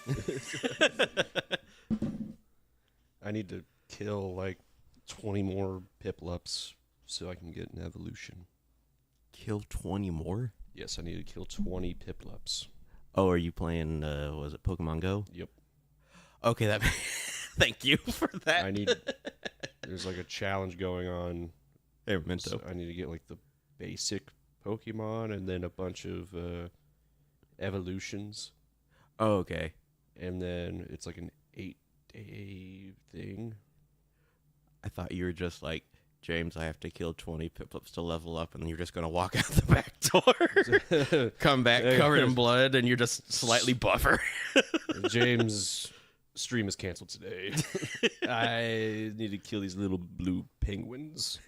Okay. I need to kill like 20 more Piplups so I can get an evolution. Kill 20 more? Yes, I need to kill 20 Piplups. Oh, are you playing, was it Pokemon Go? Yep. Okay, that. Thank you for that. I need. There's like a challenge going on. Hey, Minto. So I need to get like the basic Pokemon and then a bunch of evolutions. Oh, okay. And then it's like an 8-day thing. I thought you were just like, James, I have to kill 20 Piplups to level up, and then you're just going to walk out the back door, come back covered in blood, and you're just slightly buffer. James' stream is canceled today. I need to kill these little blue penguins.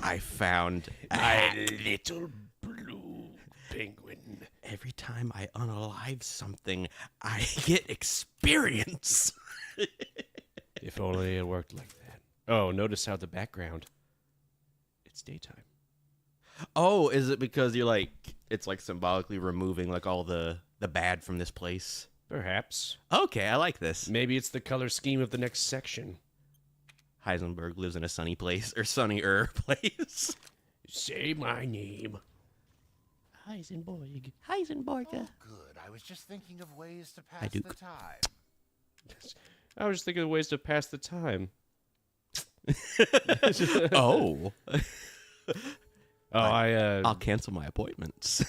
I found A little blue penguin. every time I unalive something, I get experience. If only it worked like that. Oh, notice how the background, it's daytime. Oh, is it because you're like, it's like symbolically removing like all the bad from this place? Perhaps. Okay, I like this. Maybe it's the color scheme of the next section. Heisenberg lives in a sunny place, or sunnier place. Say my name. Heisenberg. Heisenberg. Oh, good. I was just thinking of ways to pass do. the time. I was just thinking of ways to pass the time. Oh. I'll cancel my appointments.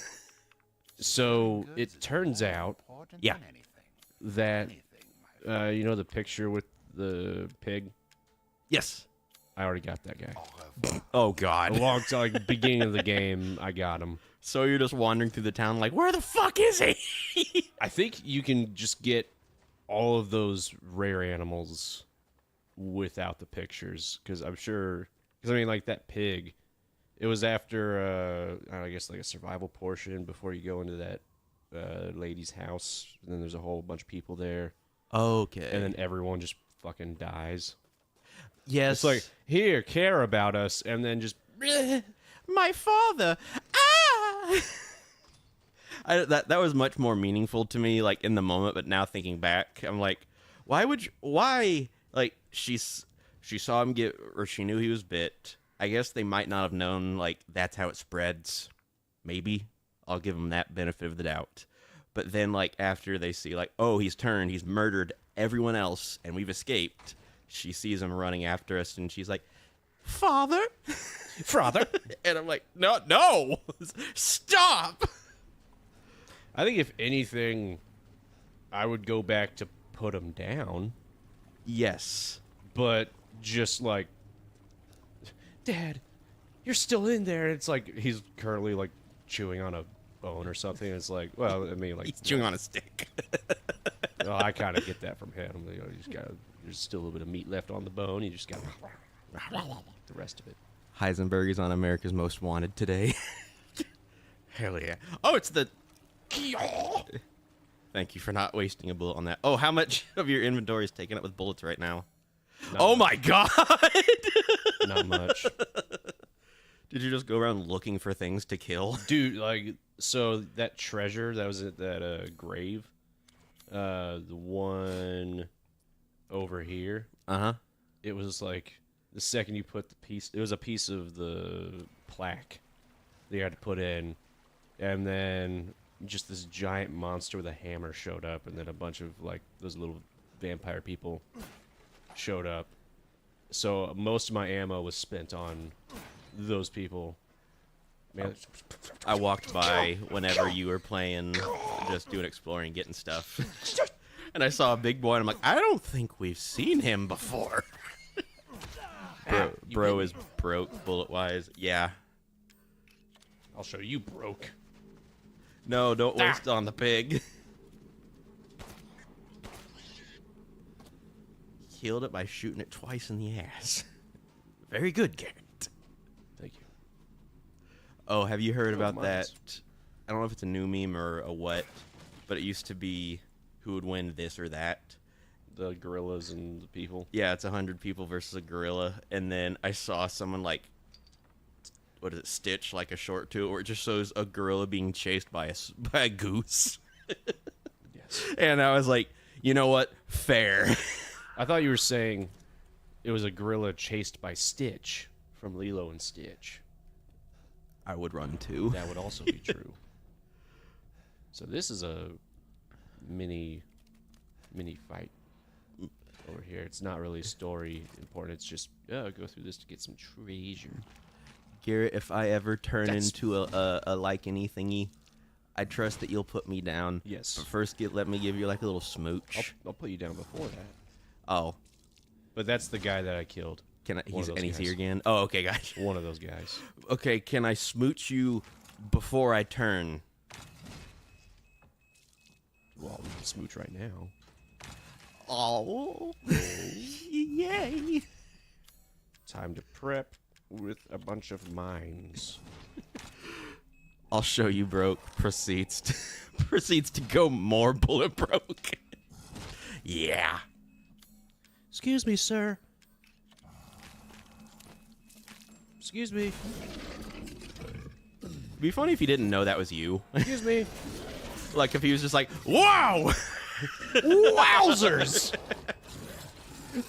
So Goods it is turns more out important Yeah. than anything. that Anything, my friend. you know the picture with the pig. Yes. I already got that guy. Au revoir. Oh, A God. long time, like beginning of the game, I got him. So you're just wandering through the town like, where the fuck is he? I think you can just get all of those rare animals without the pictures, because I'm sure. Because I mean, like that pig, it was after I guess like a survival portion before you go into that lady's house, and then there's a whole bunch of people there, Okay. and then everyone just fucking dies. yes. It's like, here, care about us, and then just my father. Ah! That was much more meaningful to me, like in the moment. But now thinking back, I'm like, why? Like she saw him get, or she knew he was bit. I guess they might not have known like that's how it spreads. Maybe I'll give them that benefit of the doubt. But then like after they see like, oh, he's turned, he's murdered everyone else, and we've escaped. She sees him running after us, and she's like, "Father, father. and I'm like, no, stop. I think if anything, I would go back to put him down, Yes. but just like, Dad, you're still in there. It's like he's currently like chewing on a bone or something. It's like, well, I mean, like He's chewing on a stick. well, I kind of get that from him. You know, you just got there's still a little bit of meat left on the bone. You just got the rest of it. Heisenberg is on America's Most Wanted today. Hell yeah. Oh, it's the... Thank you for not wasting a bullet on that. Oh, how much of your inventory is taken up with bullets right now? Oh my god! Not much, Did you just go around looking for things to kill? dude. Like, so that treasure that was at that grave, the one over here. Uh-huh. It was like the second you put the piece, it was a piece of the plaque that you had to put in, and then just this giant monster with a hammer showed up, and then a bunch of like those little vampire people showed up. So most of my ammo was spent on those people. Man, I walked by whenever you were playing, just doing exploring, getting stuff. And I saw a big boy, and I'm like, I don't think we've seen him before. Bro is broke bullet-wise. Yeah. I'll show you broke. No, don't waste on the pig. Killed it by shooting it twice in the ass. Very good, Garrett. Thank you. Oh, have you heard about that? Mines. I don't know if it's a new meme or a what, but it used to be who would win this or that. The gorillas and the people. Yeah, it's 100 people versus a gorilla. And then I saw someone like, what is it, stitch like a short to it where it just shows a gorilla being chased by a goose. Yes. And I was like, you know what? Fair. I thought you were saying it was a gorilla chased by Stitch from Lilo and Stitch. I would run too. That would also be true. So this is a mini fight over here. It's not really story important. It's just go through this to get some treasure. Garrett, if I ever turn into a like any thingy, I trust that you'll put me down. Yes. But first, let me give you like a little smooch. I'll put you down before that. Oh, But that's the guy that I killed. can I? One of those And he's guys. here again. Oh, okay, guys. One of those guys. Okay, can I smooch you before I turn? Well, we can smooch right now. Oh, yay! Time to prep with a bunch of mines. I'll show you, broke. Proceeds to go more bullet broke. Yeah. Excuse me, sir. Excuse me. It'd be funny if he didn't know that was you. Excuse me. Like if he was just like, "Wow!" Wowzers!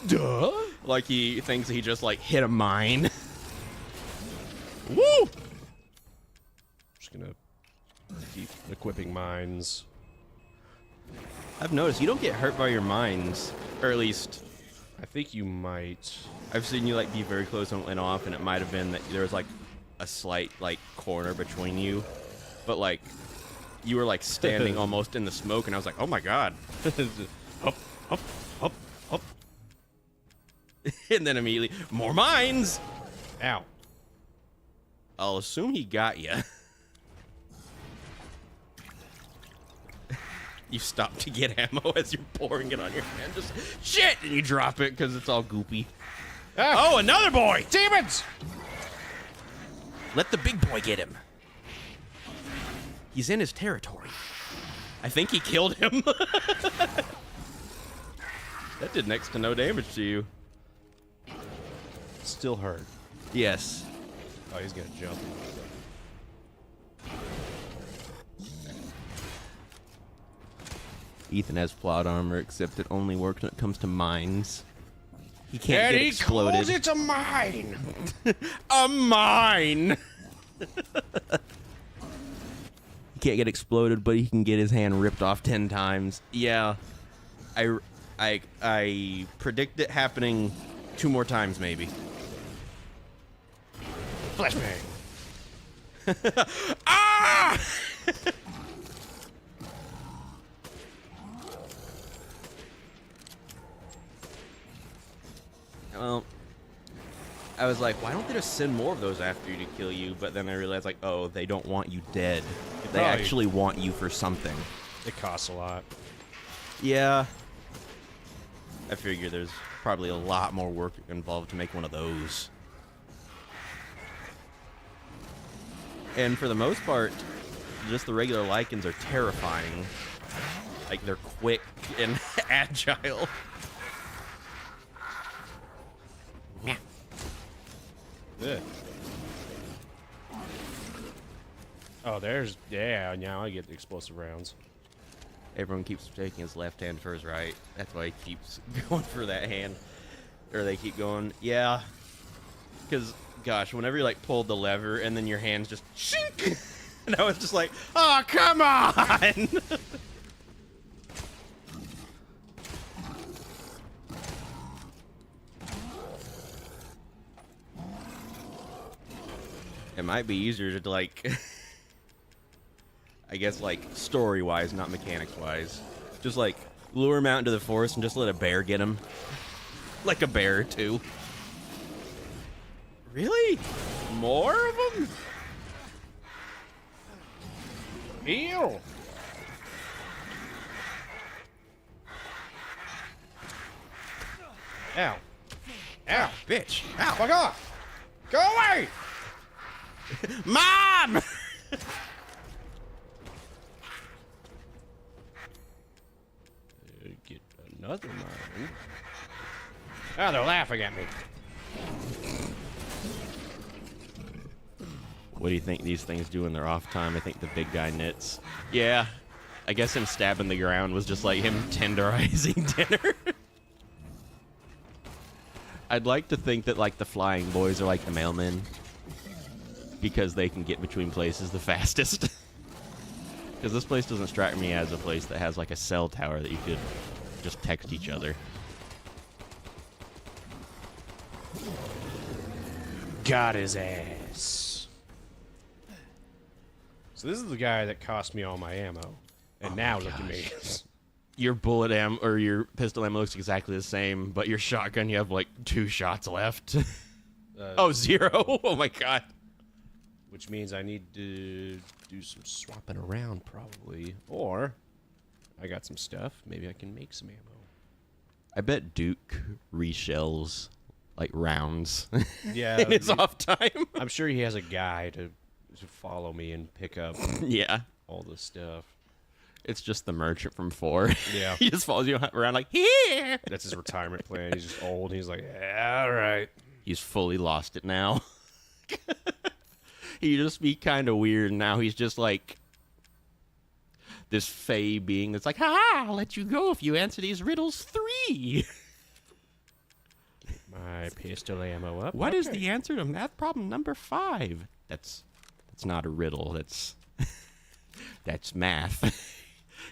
Duh. Like he thinks he just like hit a mine. Woo! Just gonna keep equipping mines. I've noticed you don't get hurt by your mines, or at least I think you might. I've seen you like be very close and went off, and it might have been that there was like a slight like corner between you, but like you were like standing almost in the smoke, and I was like, oh my god. Up, up, up, up. And then immediately more mines. Ow. I'll assume he got you. You stop to get ammo as you're pouring it on your hand. Just shit, and you drop it because it's all goopy. Ah, Oh, another boy! demons! Let the big boy get him. He's in his territory. I think he killed him. That did next to no damage to you. Still hurt. Yes. Oh, he's gonna jump. Ethan has plot armor, except it only works when it comes to mines. He can't get exploded. It's a mine. A mine! He can't get exploded, but he can get his hand ripped off 10 times. Yeah. I predict it happening 2 more times, maybe. Flashbang. Ah! Well, I was like, why don't they just send more of those after you to kill you? But then I realized, like, oh, they don't want you dead. They probably- actually want you for something. It costs a lot. Yeah. I figure there's probably a lot more work involved to make one of those. And for the most part, just the regular lichens are terrifying. Like, they're quick and agile. Yeah. Oh, yeah, now I get the explosive rounds. Everyone keeps taking his left hand for his right. That's why he keeps going for that hand. Or they keep going, yeah. Because, gosh, whenever you, like, pulled the lever and then your hands just shink! And I was just like, oh, come on! It might be easier to, like, I guess, like, story-wise, not mechanics-wise. Just, like, lure him out into the forest and just let a bear get him. Like a bear or two. Really? More of them? Ew! Ow. Ow. Bitch. Ow. Fuck off! Go away! Mom! Get another mine. Oh, they're laughing at me. What do you think these things do in their off time? I think the big guy knits. Yeah. I guess him stabbing the ground was just like him tenderizing dinner. I'd like to think that like the flying boys are like the mailmen because they can get between places the fastest. Because this place doesn't strike me as a place that has like a cell tower that you could just text each other. Got his ass. So this is the guy that cost me all my ammo. And now look at me. Your bullet ammo or your pistol ammo looks exactly the same, but your shotgun you have like 2 shots left. Oh, 0. Oh my god. Which means I need to do some swapping around probably. Or I got some stuff. Maybe I can make some ammo. I bet Duke reshells like rounds Yeah. in his off time. I'm sure he has a guy to follow me and pick up Yeah. all the stuff. It's just the merchant from 4. Yeah. He just follows you around like, here! That's his retirement plan. He's just old. And he's like, yeah, all right. He's fully lost it now. He just be kind of weird now. He's just like this fey being that's like, ha! I'll let you go if you answer these riddles 3. My pistol ammo up. What is the answer to math problem number 5? That's not a riddle. That's math.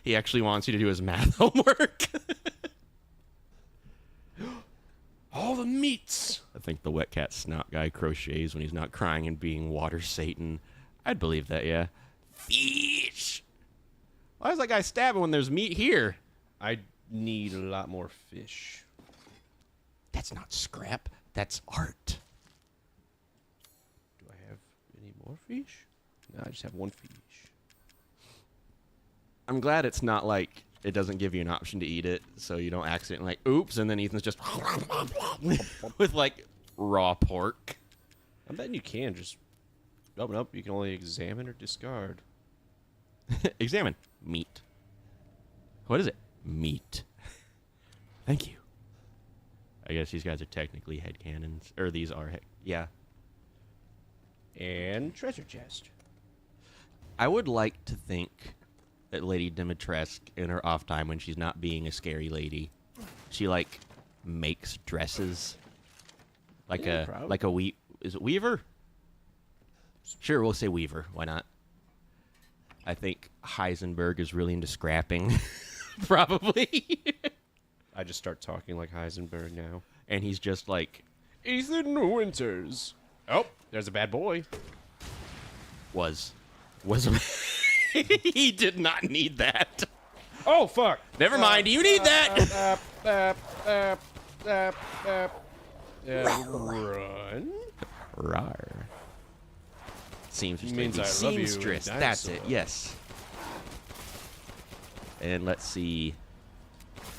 He actually wants you to do his math homework. all the meats? I think the wet cat snout guy crochets when he's not crying and being water Satan. I'd believe that, yeah. Fish! Why is that guy stabbing when there's meat here? I need a lot more fish. That's not scrap. That's art. Do I have any more fish? No, I just have 1 fish. I'm glad it's not like it doesn't give you an option to eat it, so you don't accidentally like, oops, and then Ethan's just with like raw pork. I bet you can just open up. You can only examine or discard. Examine. Meat. What is it? Meat. Thank you. I guess these guys are technically headcanons. Or these are yeah. And treasure chest. I would like to think that Lady Dimitrescu, in her off time when she's not being a scary lady, she like makes dresses. Like Yeah, probably. like a is it weaver? Sure, we'll say weaver. Why not? I think Heisenberg is really into scrapping. Probably. I just start talking like Heisenberg now. And he's just like Ethan Winters. Oh, there's a bad boy. was he did not need that. Oh, fuck. Never mind. You need that. Run. Rawr. Seamstress. Means baby. I love you, Seamstress. dinosaur. That's it. Yes. And let's see.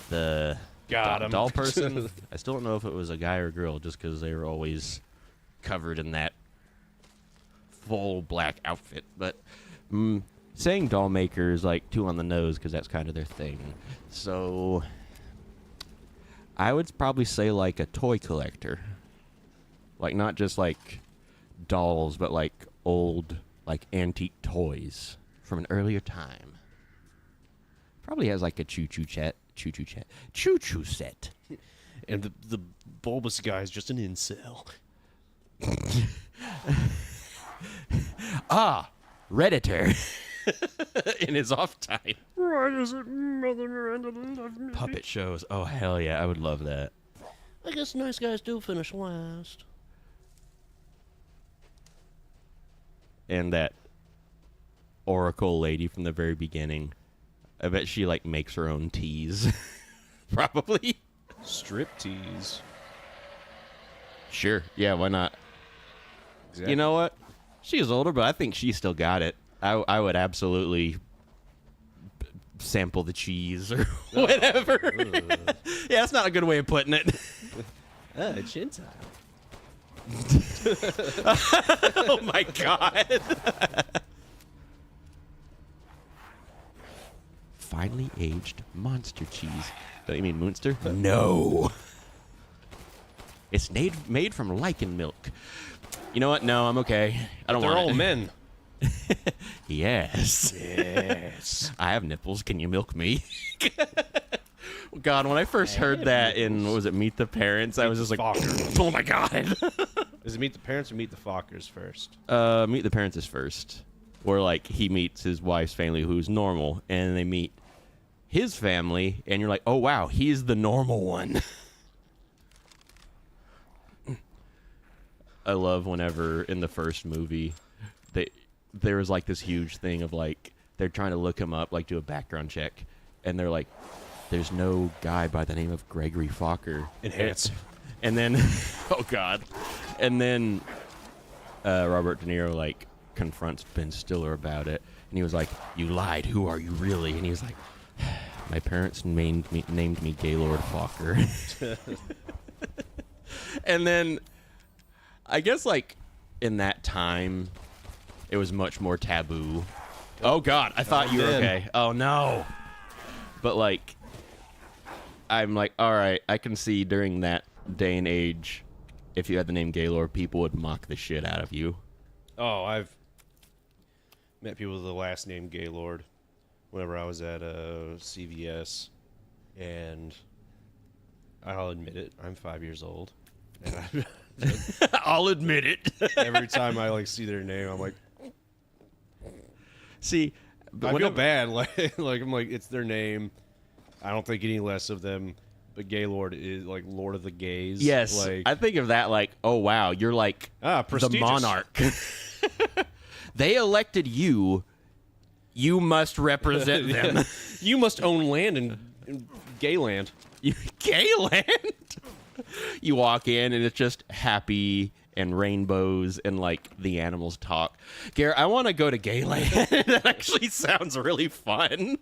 The Got him. doll person. I still don't know if it was a guy or a girl, just because they were always covered in that full black outfit. But saying doll maker is like too on the nose because that's kind of their thing. So I would probably say like a toy collector. Like not just like dolls, but like old like antique toys from an earlier time. Probably has like a choo-choo set. And the bulbous guy is just an incel. Redditor. In his off time. Why is it Mother Miranda love me? Puppet shows. Oh, hell yeah. I would love that. I guess nice guys do finish last. And that Oracle lady from the very beginning. I bet she, like, makes her own teas. Probably. Striptease. Sure. Yeah, why not? Exactly. You know what? She is older, but I think she still got it. I would absolutely sample the cheese or whatever. Yeah, that's not a good way of putting it. Chin time. Oh my god. Finely aged monster cheese. Don't you mean Munster? No. It's made from lichen milk. You know what? No, I'm okay. I don't They're want all it. men. Yes. Yes. I have nipples. Can you milk me? God, when I first heard that in, what was it, Meet the Parents, I was just like, Focker. oh my God. Is it Meet the Parents or Meet the Fockers first? Meet the Parents is first. Where, like, he meets his wife's family who's normal, and they meet his family, and you're like, oh, wow, he's the normal one. I love whenever in the first movie there was like this huge thing of like they're trying to look him up, like do a background check, and they're like, there's no guy by the name of Gregory Fokker. Enhance. And then oh God. And then Robert De Niro like confronts Ben Stiller about it, and he was like, you lied, who are you really? And he was like, my parents named me Gaylord Fokker. And then I guess, like, in that time, it was much more taboo. Oh, God, I thought you were okay. Oh, no. But, like, I'm like, all right, I can see during that day and age, if you had the name Gaylord, people would mock the shit out of you. Oh, I've met people with the last name Gaylord whenever I was at CVS, and I'll admit it, I'm 5 years old. And I'll admit it. every time I like see their name, I'm like, See, I feel bad. Like I'm like, it's their name. I don't think any less of them. But Gaylord is like Lord of the Gays. Yes, like I think of that like, oh wow, you're like the prestigious. monarch. They elected you. You must represent them. You must own land in Gayland. Gayland. You walk in and it's just happy and rainbows and like the animals talk. Garrett, I want to go to Gayland. That actually sounds really fun.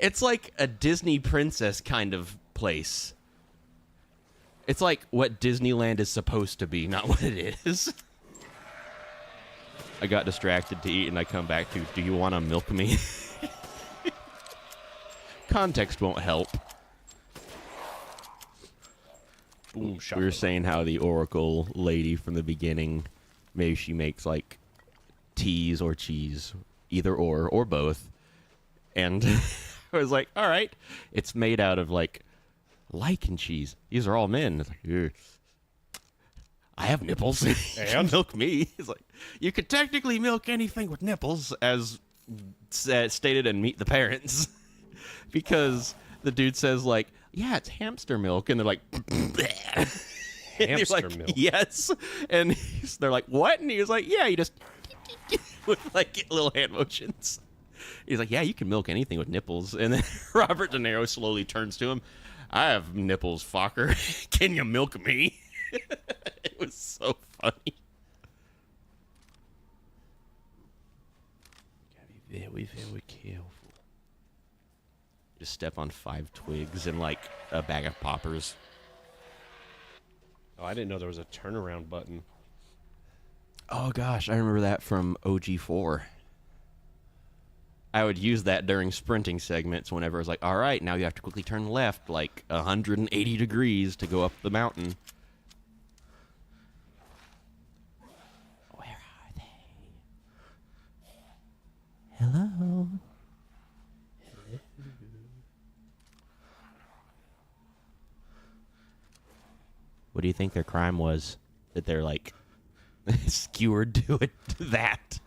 It's like a Disney princess kind of place. It's like what Disneyland is supposed to be, not what it is. I got distracted to eat and I come back to, do you want to milk me? Context won't help. Boom, We were saying how the Oracle lady from the beginning, maybe she makes like teas or cheese, either or both. And I was like, all right, it's made out of like lichen cheese. These are all men. It's like, ugh. I have nipples. And? Milk me. He's like, you could technically milk anything with nipples, as stated in Meet the Parents. Because the dude says like, yeah, it's hamster milk, and they're like, Hamster like, milk. yes, and they're like, what? And he was like, yeah, you just with like little hand motions. He's like, yeah, you can milk anything with nipples. And then Robert De Niro slowly turns to him, I have nipples, Fokker. Can you milk me? It was so funny. Gotta be very, very careful. Just step on 5 twigs and like a bag of poppers. Oh, I didn't know there was a turnaround button. Oh gosh, I remember that from OG4. I would use that during sprinting segments whenever it was like, all right, now you have to quickly turn left like 180 degrees to go up the mountain. Where are they? Hello? What do you think their crime was that they're like skewered to that?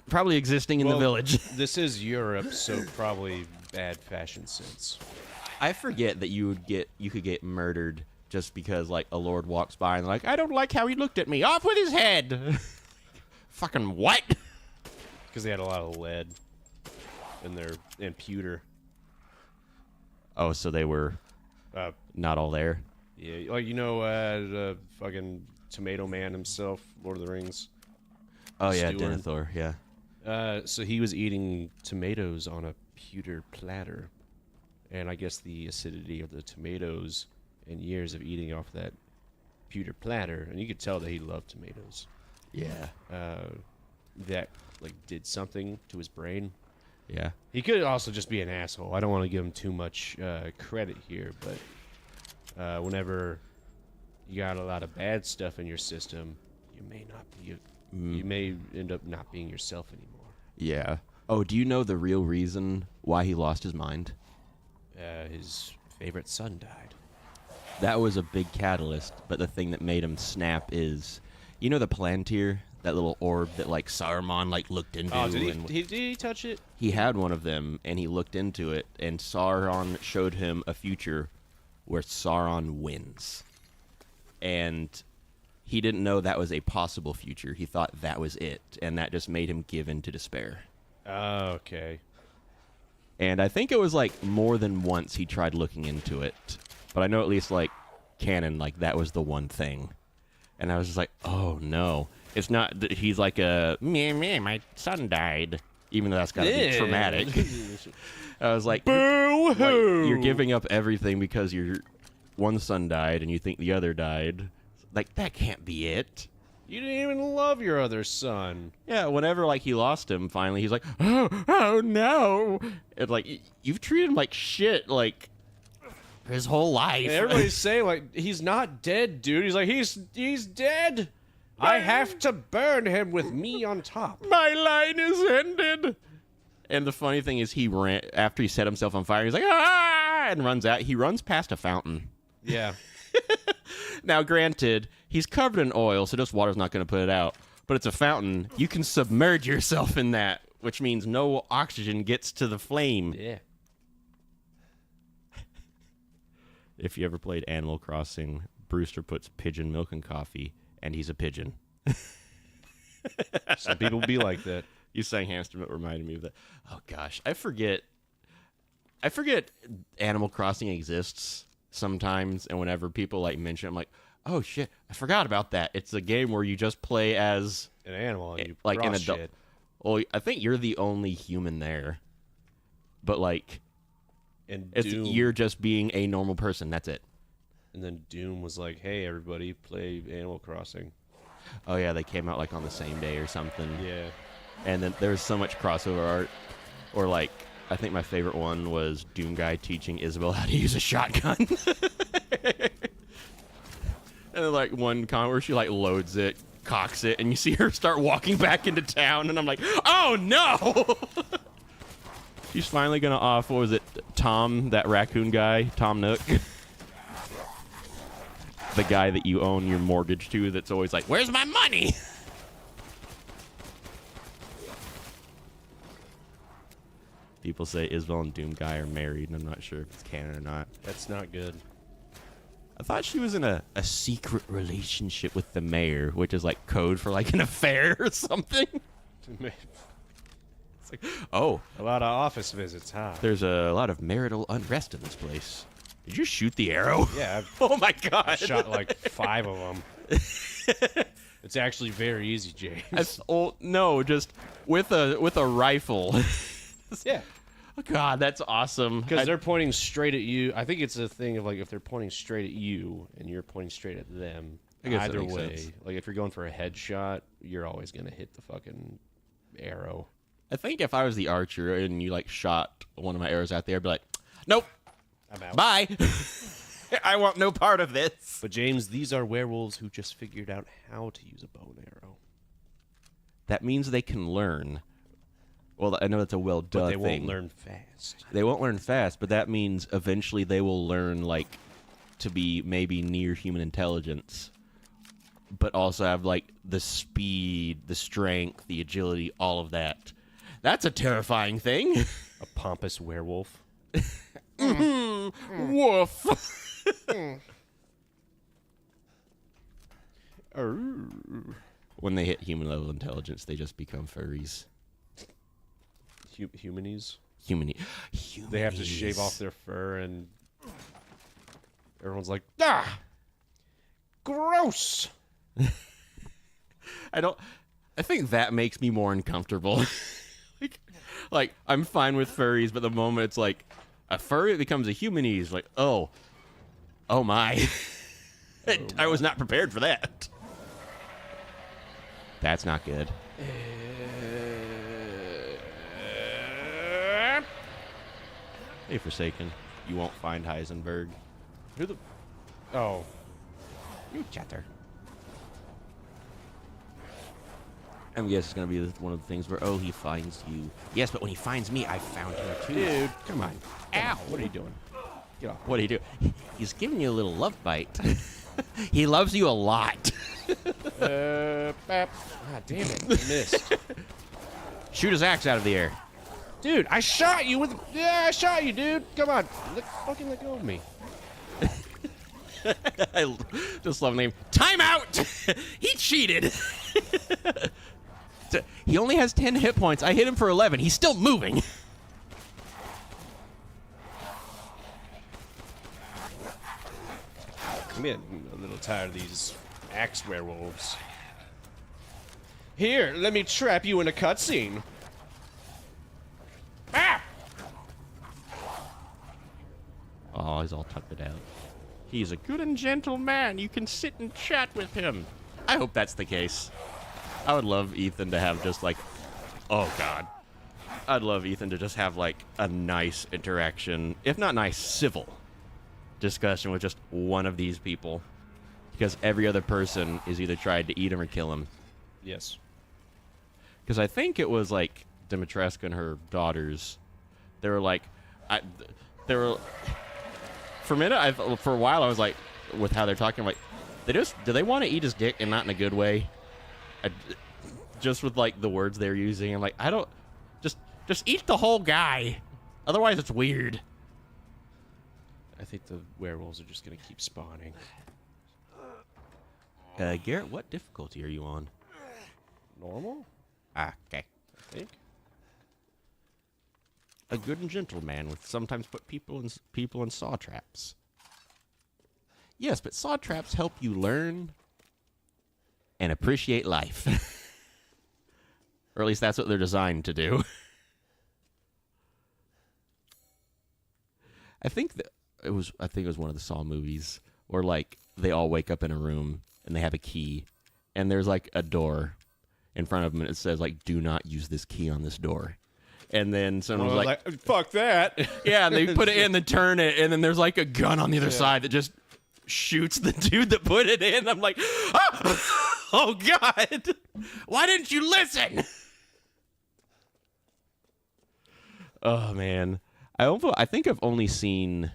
Probably existing in the village. This is Europe, so probably bad fashion sense. I forget that you could get murdered just because like a lord walks by and like, I don't like how he looked at me. Off with his head. Fucking what? Because they had a lot of lead in their pewter. Oh, so they were not all there. Yeah, like the fucking Tomato Man himself, Lord of the Rings. Oh yeah, Steward. Denethor, yeah. So he was eating tomatoes on a pewter platter, and I guess the acidity of the tomatoes and years of eating off that pewter platter, and you could tell that he loved tomatoes. Yeah. That like did something to his brain. Yeah. He could also just be an asshole. I don't want to give him too much credit here, but whenever you got a lot of bad stuff in your system, you may not be You may end up not being yourself anymore. Yeah. Oh, do you know the real reason why he lost his mind? His favorite son died. That was a big catalyst, but the thing that made him snap is, you know the Palantir, that little orb that like Saruman like looked into. Oh, did and he touch it? he had one of them, and he looked into it, and Sauron showed him a future where Sauron wins. And he didn't know that was a possible future. He thought that was it, and that just made him give in to despair. Oh, okay. And I think it was like more than once he tried looking into it. But I know at least like canon, like that was the one thing. And I was just like, oh no. It's not that he's like my son died. Even though that's gotta be traumatic. I was like, Boo-hoo! like, you're giving up everything because your one son died and you think the other died. Like, that can't be it. You didn't even love your other son. Yeah, whenever like he lost him, finally he's like, oh no. It's like you've treated him like shit, like his whole life. And everybody's saying like he's not dead, dude. He's like he's dead. I have to burn him with me on top. My line is ended. And the funny thing is, he ran after he set himself on fire. He's like, and runs out. He runs past a fountain. Yeah. Now, granted, he's covered in oil, so just water's not going to put it out. But it's a fountain. You can submerge yourself in that, which means no oxygen gets to the flame. Yeah. If you ever played Animal Crossing, Brewster puts pigeon milk in coffee, and he's a pigeon. Some people be like that. You sang Hamster, but reminded me of that. Oh gosh, I forget Animal Crossing exists sometimes, and whenever people like mention it, I'm like, oh shit, I forgot about that. It's a game where you just play as An animal and you like an cross adult. shit. Well, I think you're the only human there, but like, And it's, Doom. you're just being a normal person. That's it. And then Doom was like, hey, everybody, play Animal Crossing. Oh yeah, they came out like on the same day or something. Yeah. And then there was so much crossover art, or like, I think my favorite one was Doom Guy teaching Isabel how to use a shotgun. And then like one comment where she like loads it, cocks it, and you see her start walking back into town, and I'm like, oh no! She's finally gonna off, what was it, Tom, that raccoon guy, Tom Nook? The guy that you own your mortgage to that's always like, where's my money? People say Isabel and Doom Guy are married, and I'm not sure if it's canon or not. That's not good. I thought she was in a secret relationship with the mayor, which is like code for like an affair or something. It's like, oh, A lot of office visits, huh? there's a lot of marital unrest in this place. Did you shoot the arrow? Yeah, I've Oh my god. shot like 5 of them. It's actually very easy, James. No, just with a rifle. Yeah. Oh god, that's awesome. Because they're pointing straight at you. I think it's a thing of like if they're pointing straight at you and you're pointing straight at them. I guess that Either makes way, sense. like if you're going for a headshot, you're always gonna hit the fucking arrow. I think if I was the archer and you like shot one of my arrows out there, I'd be like, nope, I'm out. bye. I want no part of this. But James, these are werewolves who just figured out how to use a bow and arrow. That means they can learn. Well, I know that's a well done But they thing. won't learn fast. They won't learn fast, but that means eventually they will learn like to be maybe near human intelligence, but also have like the speed, the strength, the agility, all of that. That's a terrifying thing. A pompous werewolf. Woof. When they hit human level intelligence, they just become furries. Humanies. They They have to shave off their fur, and everyone's like, ah, gross. I think that makes me more uncomfortable. like I'm fine with furries, but the moment it's like a furry becomes a humanese, like, oh my. I was not prepared for that. That's not good. Hey, Forsaken, you won't find Heisenberg. Who the? Oh, You chatter. I guess it's gonna be one of the things where, oh, he finds you. Yes, but when he finds me, I found him too. Dude, come on. Ow! What are you doing? Get off. What do you do? He's giving you a little love bite. He loves you a lot. Bap. Ah, damn it. I missed. Shoot his axe out of the air. Dude, I shot you with... Yeah, I shot you, dude. Come on. Fucking let go of me. I just love the name. Time out! He cheated. He only has 10 hit points. I hit him for 11. He's still moving. I'm getting a little tired of these axe werewolves. Here, let me trap you in a cutscene. Ah! Oh, he's all tucked it out. He's a good and gentle man. You can sit and chat with him. I hope that's the case. I would love Ethan to have just like... Oh, God. I'd love Ethan to just have like a nice interaction, if not nice, civil discussion with just one of these people. Because every other person is either tried to eat him or kill him. Yes. Because I think it was like Dimitrescu and her daughters. They were like... they were... For a minute, for a while, I was like, with how they're talking, I'm like, do they want to eat his dick and not in a good way? Just with like the words they're using, I'm like, I don't, just eat the whole guy. Otherwise, it's weird. I think the werewolves are just gonna keep spawning. Garrett, what difficulty are you on? Normal? Ah, okay. I think. A good and gentle man would sometimes put people in saw traps. Yes, but saw traps help you learn and appreciate life. Or at least that's what they're designed to do. I think it was one of the Saw movies where like they all wake up in a room and they have a key and there's like a door in front of them and it says like, do not use this key on this door. And then someone was like, fuck that. yeah, and they put it in, then turn it, and then there's like a gun on the other side that just shoots the dude that put it in. I'm like, oh God, why didn't you listen? Oh man, I think I've only seen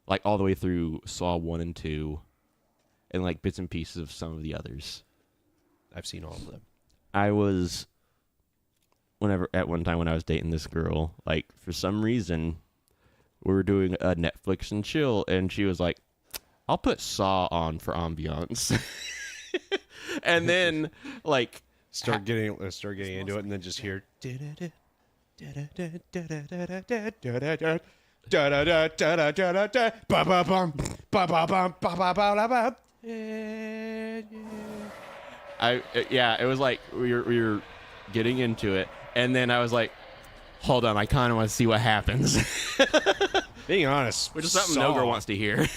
like all the way through Saw 1 and 2, and like bits and pieces of some of the others. I've seen all of them. I was. At one time when I was dating this girl, like for some reason we were doing a Netflix and chill and she was like, I'll put Saw on for ambiance. And then like start getting into it and then just hear it was like we were getting into it. And then I was like, hold on, I kind of want to see what happens. Being honest, which is something no girl wants to hear.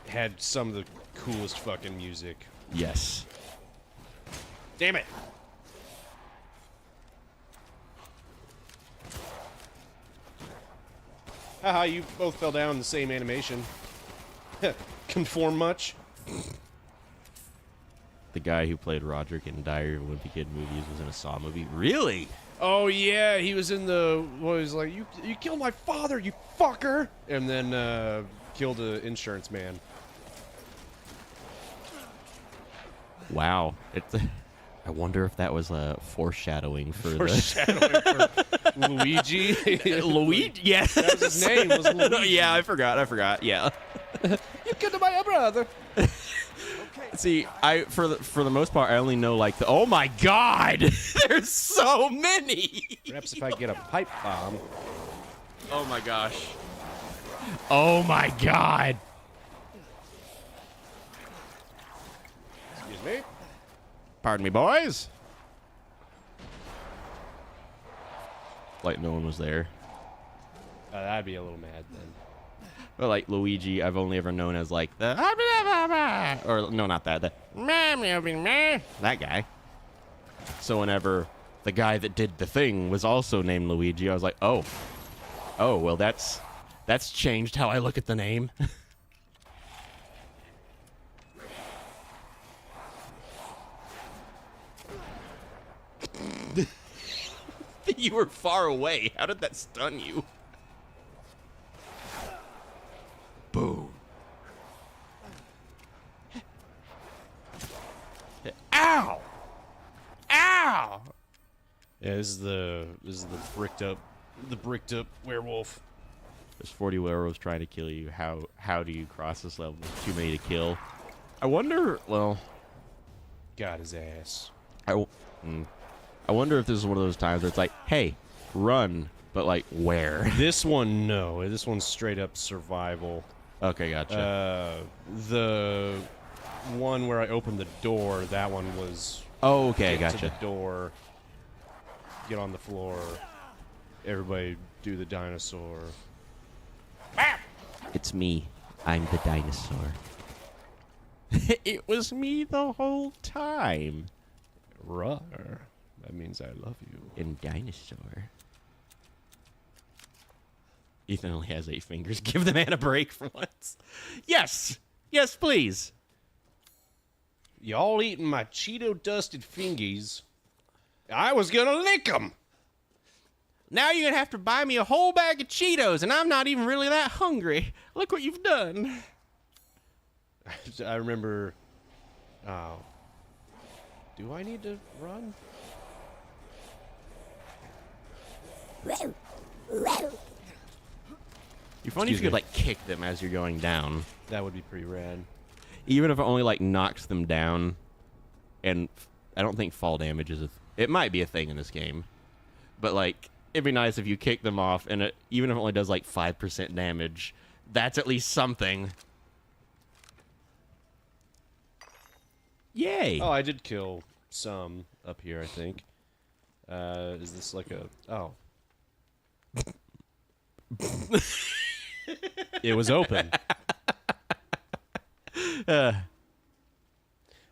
Had some of the coolest fucking music. Yes. Damn it. Haha, you both fell down in the same animation. Conform much? The guy who played Roderick in Diary of a Wimpy Kid movies was in a Saw movie. Really? Oh yeah, he was in the. What was like? You killed my father, you fucker! And then killed an insurance man. Wow. I wonder if that was a foreshadowing for Luigi. Luigi? Yeah. That was his name. Was Luigi. Yeah, I forgot. Yeah. You killed my brother. See, for the most part, I only know like the. Oh my God! There's so many. Perhaps if I get a pipe bomb. Oh my gosh. Oh my God. Excuse me. Pardon me, boys. Like no one was there. I'd be a little mad then. But like Luigi, I've only ever known as like the or no, not that that guy. So whenever the guy that did the thing was also named Luigi, I was like, oh well, that's changed how I look at the name. You were far away. How did that stun you? Boom. Ow! Ow! Yeah, this is the bricked up werewolf. There's 40 werewolves trying to kill you. How do you cross this level? There's too many to kill. I wonder. Well, Got his ass. I wonder if this is one of those times where it's like, hey, run, but like where? This one, no. This one's straight up survival. Okay, gotcha. The one where I opened the door, that one was. Oh, okay, get to gotcha. the door, get on the floor, everybody do the dinosaur. It's me. I'm the dinosaur. It was me the whole time. Rawr. That means I love you. In dinosaur. Ethan only has 8 fingers. Give the man a break for once. Yes! Yes, please. Y'all eating my Cheeto-dusted fingies. I was gonna lick them. Now you're gonna have to buy me a whole bag of Cheetos, and I'm not even really that hungry. Look what you've done. I remember. Oh. Do I need to run? You're funny if Excuse you could me. like kick them as you're going down. That would be pretty rad. Even if it only like knocks them down, and I don't think fall damage is it might be a thing in this game, but like it'd be nice if you kick them off, and even if it only does like 5% damage, that's at least something. Yay! Oh, I did kill some up here, I think. Is this like a... Oh. It was open. You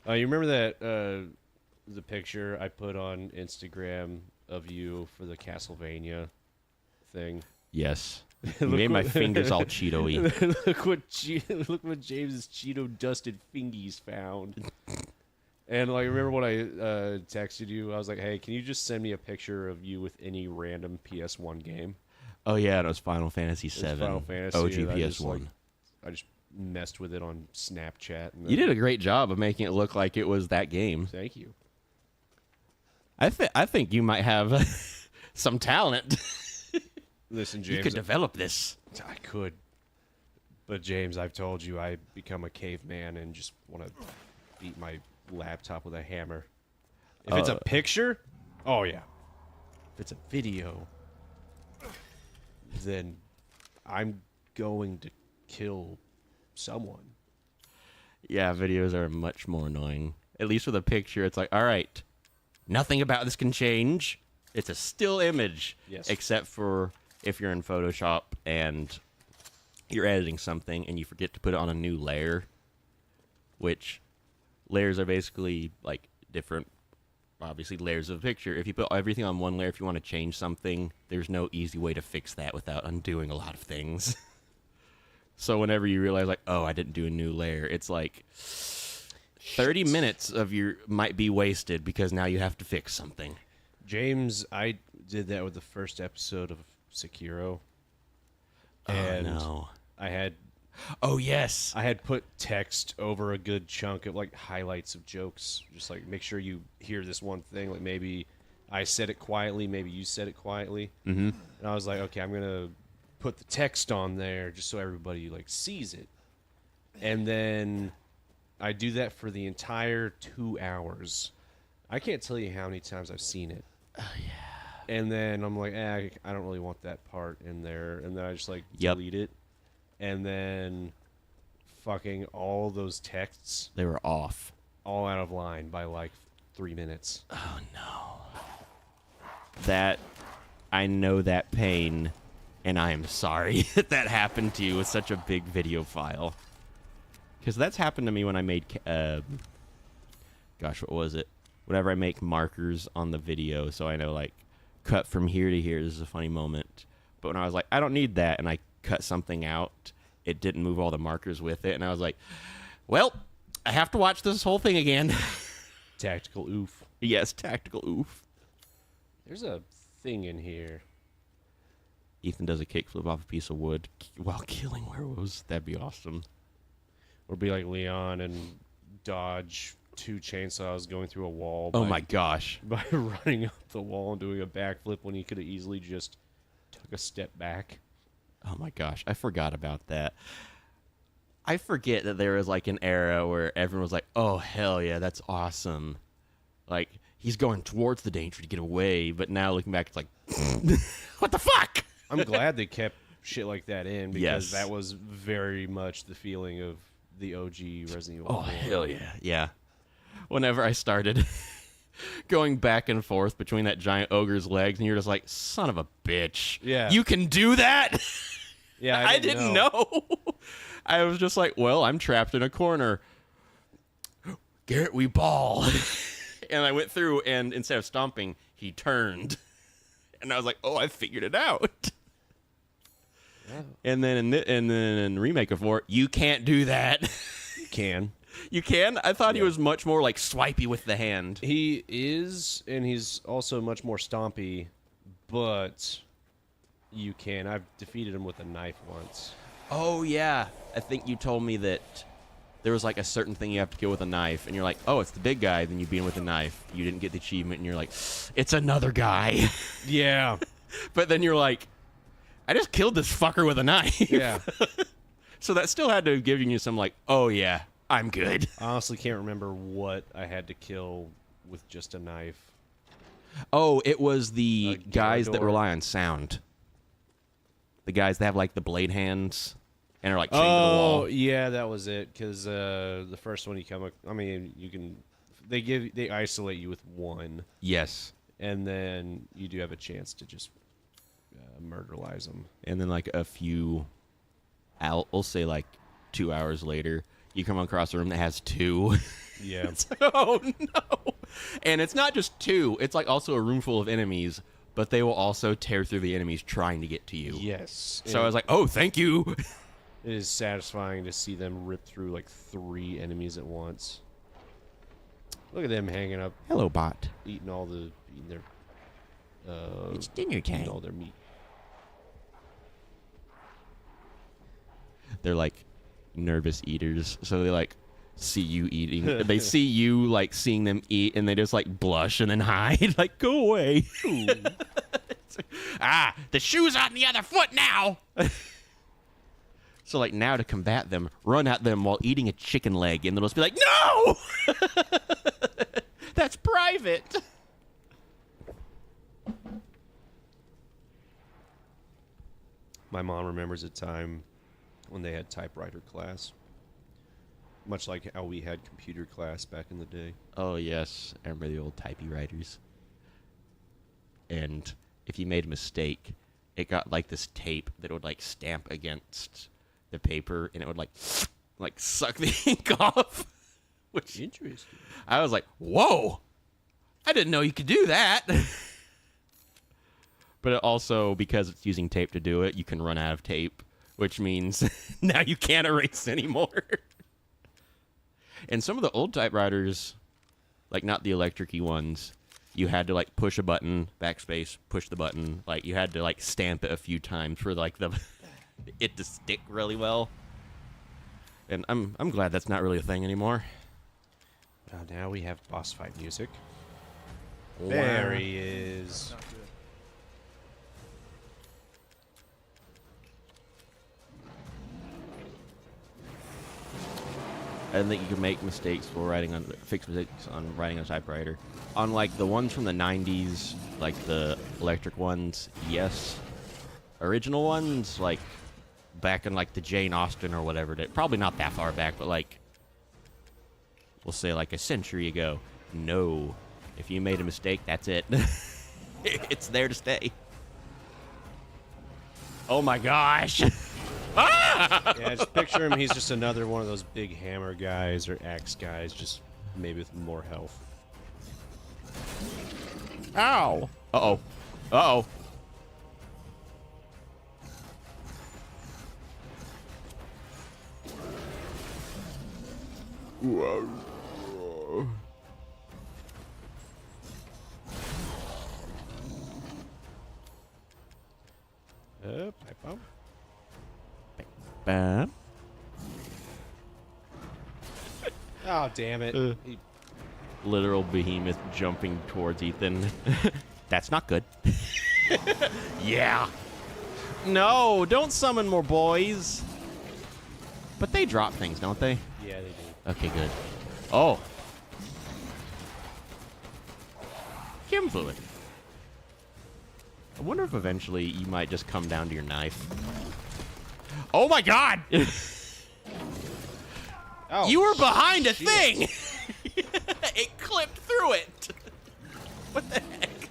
remember that, the picture I put on Instagram of you for the Castlevania thing? Yes. You made my fingers all Cheeto-y. Look what James's Cheeto-dusted fingies found. And like, remember when I texted you? I was like, "Hey, can you just send me a picture of you with any random PS1 game?" Oh yeah, it was Final Fantasy It was VII. Final Fantasy. OG and PS1. I just messed with it on Snapchat. And You did a great job of making it look like it was that game. Thank you. I think you might have some talent. Listen, James. You could develop this. I could. But James, I've told you I become a caveman and just want to beat my laptop with a hammer. If it's a picture, oh yeah. If it's a video, then I'm going to kill someone. Yeah, videos are much more annoying. At least with a picture, it's like, all right, nothing about this can change. It's a still image. Yes. Except for if you're in Photoshop and you're editing something and you forget to put it on a new layer, which layers are basically like different, obviously, layers of a picture. If you put everything on one layer, if you want to change something, there's no easy way to fix that without undoing a lot of things. So whenever you realize, like, oh, I didn't do a new layer, it's like 30 minutes of your might be wasted because now you have to fix something. James, I did that with the first episode of Sekiro. And oh, no. I had Oh, yes. I had put text over a good chunk of like highlights of jokes. Just like make sure you hear this one thing. Like maybe I said it quietly, maybe you said it quietly. Mm-hmm. And I was like, okay, I'm gonna put the text on there just so everybody like sees it. And then I do that for the entire 2 hours. I can't tell you how many times I've seen it. Oh, yeah. And then I'm like, I don't really want that part in there. And then I just like Yep. delete it. And then fucking all those texts They were off. all out of line by like 3 minutes. Oh, no. That, I know that pain, and I am sorry that happened to you with such a big video file. Because that's happened to me when I made, gosh, what was it? Whenever I make markers on the video, so I know, like, cut from here to here, this is a funny moment. But when I was like, I don't need that, and I cut something out, it didn't move all the markers with it, and I was like, well, I have to watch this whole thing again. Tactical oof. Yes, tactical oof. There's a thing in here. Ethan does a kickflip off a piece of wood while killing werewolves. That'd be awesome. Or be like Leon and dodge 2 chainsaws going through a wall. Oh my gosh. By running up the wall and doing a backflip when he could have easily just took a step back. Oh my gosh. I forgot about that. I forget that there was like an era where everyone was like, oh, hell yeah, that's awesome. Like, he's going towards the danger to get away, but now looking back, it's like, what the fuck? I'm glad they kept shit like that in because Yes. that was very much the feeling of the OG Resident Evil. Oh, 4. hell yeah. Yeah. Whenever I started going back and forth between that giant ogre's legs, and you're just like, son of a bitch. Yeah. You can do that? Yeah, I didn't know. I was just like, well, I'm trapped in a corner. Garrett, we ball. And I went through, and instead of stomping, he turned. And I was like, oh, I figured it out. Yeah. And then in Remake of 4, you can't do that. You can. You can? I thought he Yeah. was much more like swipey with the hand. He is, and he's also much more stompy, but you can. I've defeated him with a knife once. Oh, yeah. I think you told me that there was like a certain thing you have to kill with a knife, and you're like, oh, it's the big guy, then you beat him with a knife. You didn't get the achievement, and you're like, it's another guy. Yeah. But then you're like, I just killed this fucker with a knife. Yeah. So that still had to have given you some like, oh, yeah, I'm good. I honestly can't remember what I had to kill with just a knife. Oh, it was the guys that Gyrodor. rely on sound. The guys that have like the blade hands and are like chained to the wall. Oh, yeah, that was it. Because the first one you come, I mean, you can, they isolate you with one, Yes. and then you do have a chance to just murderize them. And then like a few, I'll say like 2 hours later, you come across a room that has 2. Yeah. It's like, oh no! And it's not just 2; it's like also a room full of enemies, but they will also tear through the enemies trying to get to you. Yes. So I was like, oh, thank you. It is satisfying to see them rip through like 3 enemies at once. Look at them hanging up, Hello, bot. eating their, It's dinner eating time. all their meat. They're like nervous eaters, so they like see you eating. They see you like seeing them eat, and they just like blush and then hide. Like, go away. The shoe's on the other foot now. So like now to combat them, run at them while eating a chicken leg, and they'll just be like, no, that's private. My mom remembers a time when they had typewriter class. Much like how we had computer class back in the day. Oh yes, I remember the old typey writers. And if you made a mistake, it got like this tape that would like stamp against the paper, and it would like suck the ink off. Which Interesting. I was like, whoa, I didn't know you could do that. But it also, because it's using tape to do it, you can run out of tape, which means now you can't erase anymore. And some of the old typewriters, like not the electric-y ones, you had to like push a button, backspace, push the button. Like you had to like stamp it a few times for like it to stick really well. And I'm glad that's not really a thing anymore. Well, now we have boss fight music. There he is. I don't think you can make mistakes fix mistakes on writing on a typewriter. Unlike the ones from the 90s, like the electric ones, yes. Original ones, like back in like the Jane Austen or whatever, probably not that far back, but like, we'll say like a century ago, no. If you made a mistake, that's it. It's there to stay. Oh my gosh! Yeah, just picture him. He's just another one of those big hammer guys or axe guys, just maybe with more health. Ow! Uh-oh. Uh-oh. Pipe bomb. Bam. Oh, damn it. He- Literal behemoth jumping towards Ethan. That's not good. Yeah. No, don't summon more boys. But they drop things, don't they? yeah, they do. Okay, good. Oh. Chem fluid. I wonder if eventually you might just come down to your knife. Oh my god! Oh, You were behind a shit. thing! It clipped through it! What the heck?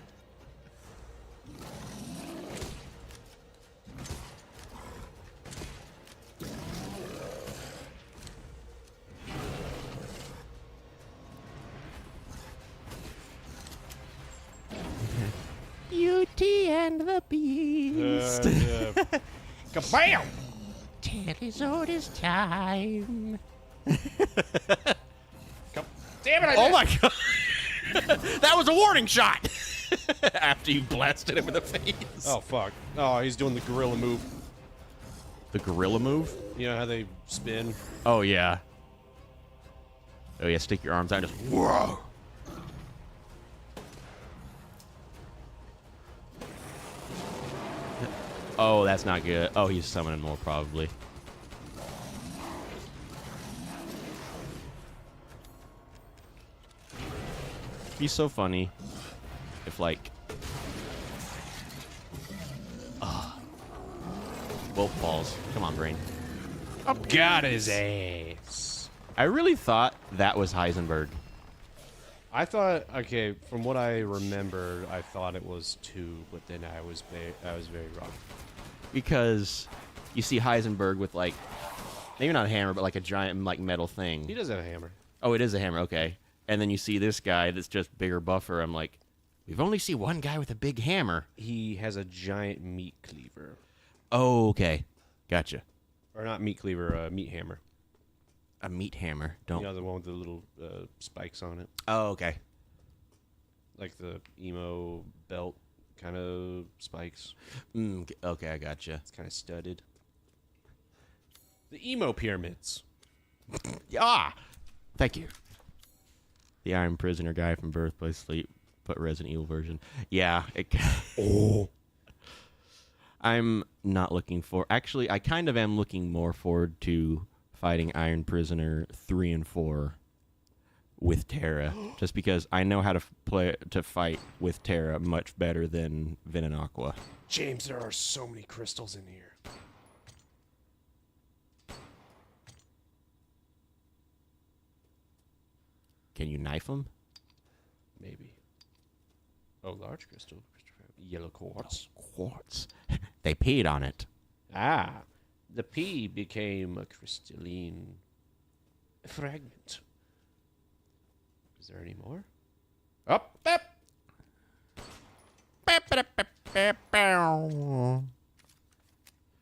Beauty and the Beast. Kabam! Telezoda's time. Damn it! I Oh missed. my god! That was a warning shot! After you blasted him in the face. Oh fuck! Oh, he's doing the gorilla move. The gorilla move? You know how they spin? Oh, yeah. Oh, yeah, stick your arms out and just... Whoa! Oh, that's not good. Oh, he's summoning more, probably. Be so funny if, like... Both balls. Come on, brain. Got his ass. I really thought that was Heisenberg. I thought, okay, from what I remembered, I thought it was 2, but then I was very wrong. Because you see Heisenberg with, like, maybe not a hammer, but like a giant, like, metal thing. He does have a hammer. Oh, it is a hammer, okay. And then you see this guy that's just bigger, buffer. I'm like, we've only seen one guy with a big hammer. He has a giant meat cleaver. Oh, okay. Gotcha. Or not meat cleaver, meat hammer. A meat hammer. Don't. You know, the one with the little spikes on it. Oh, okay. Like the emo belt kind of spikes. Okay, I gotcha. It's kind of studded. The emo pyramids. Ah! Thank you. The Iron Prisoner guy from Birthplace Sleep. Put Resident Evil version. Yeah. Oh. I'm not looking for... Actually, I kind of am looking more forward to fighting Iron Prisoner 3 and 4 with Terra. Just because I know how to fight with Terra much better than Vin and Aqua. James, there are so many crystals in here. Can you knife them? Maybe. Oh, large crystal. Yellow quartz. Quartz. They peed on it. Ah, the pea became a crystalline fragment. Is there any more? Up, up.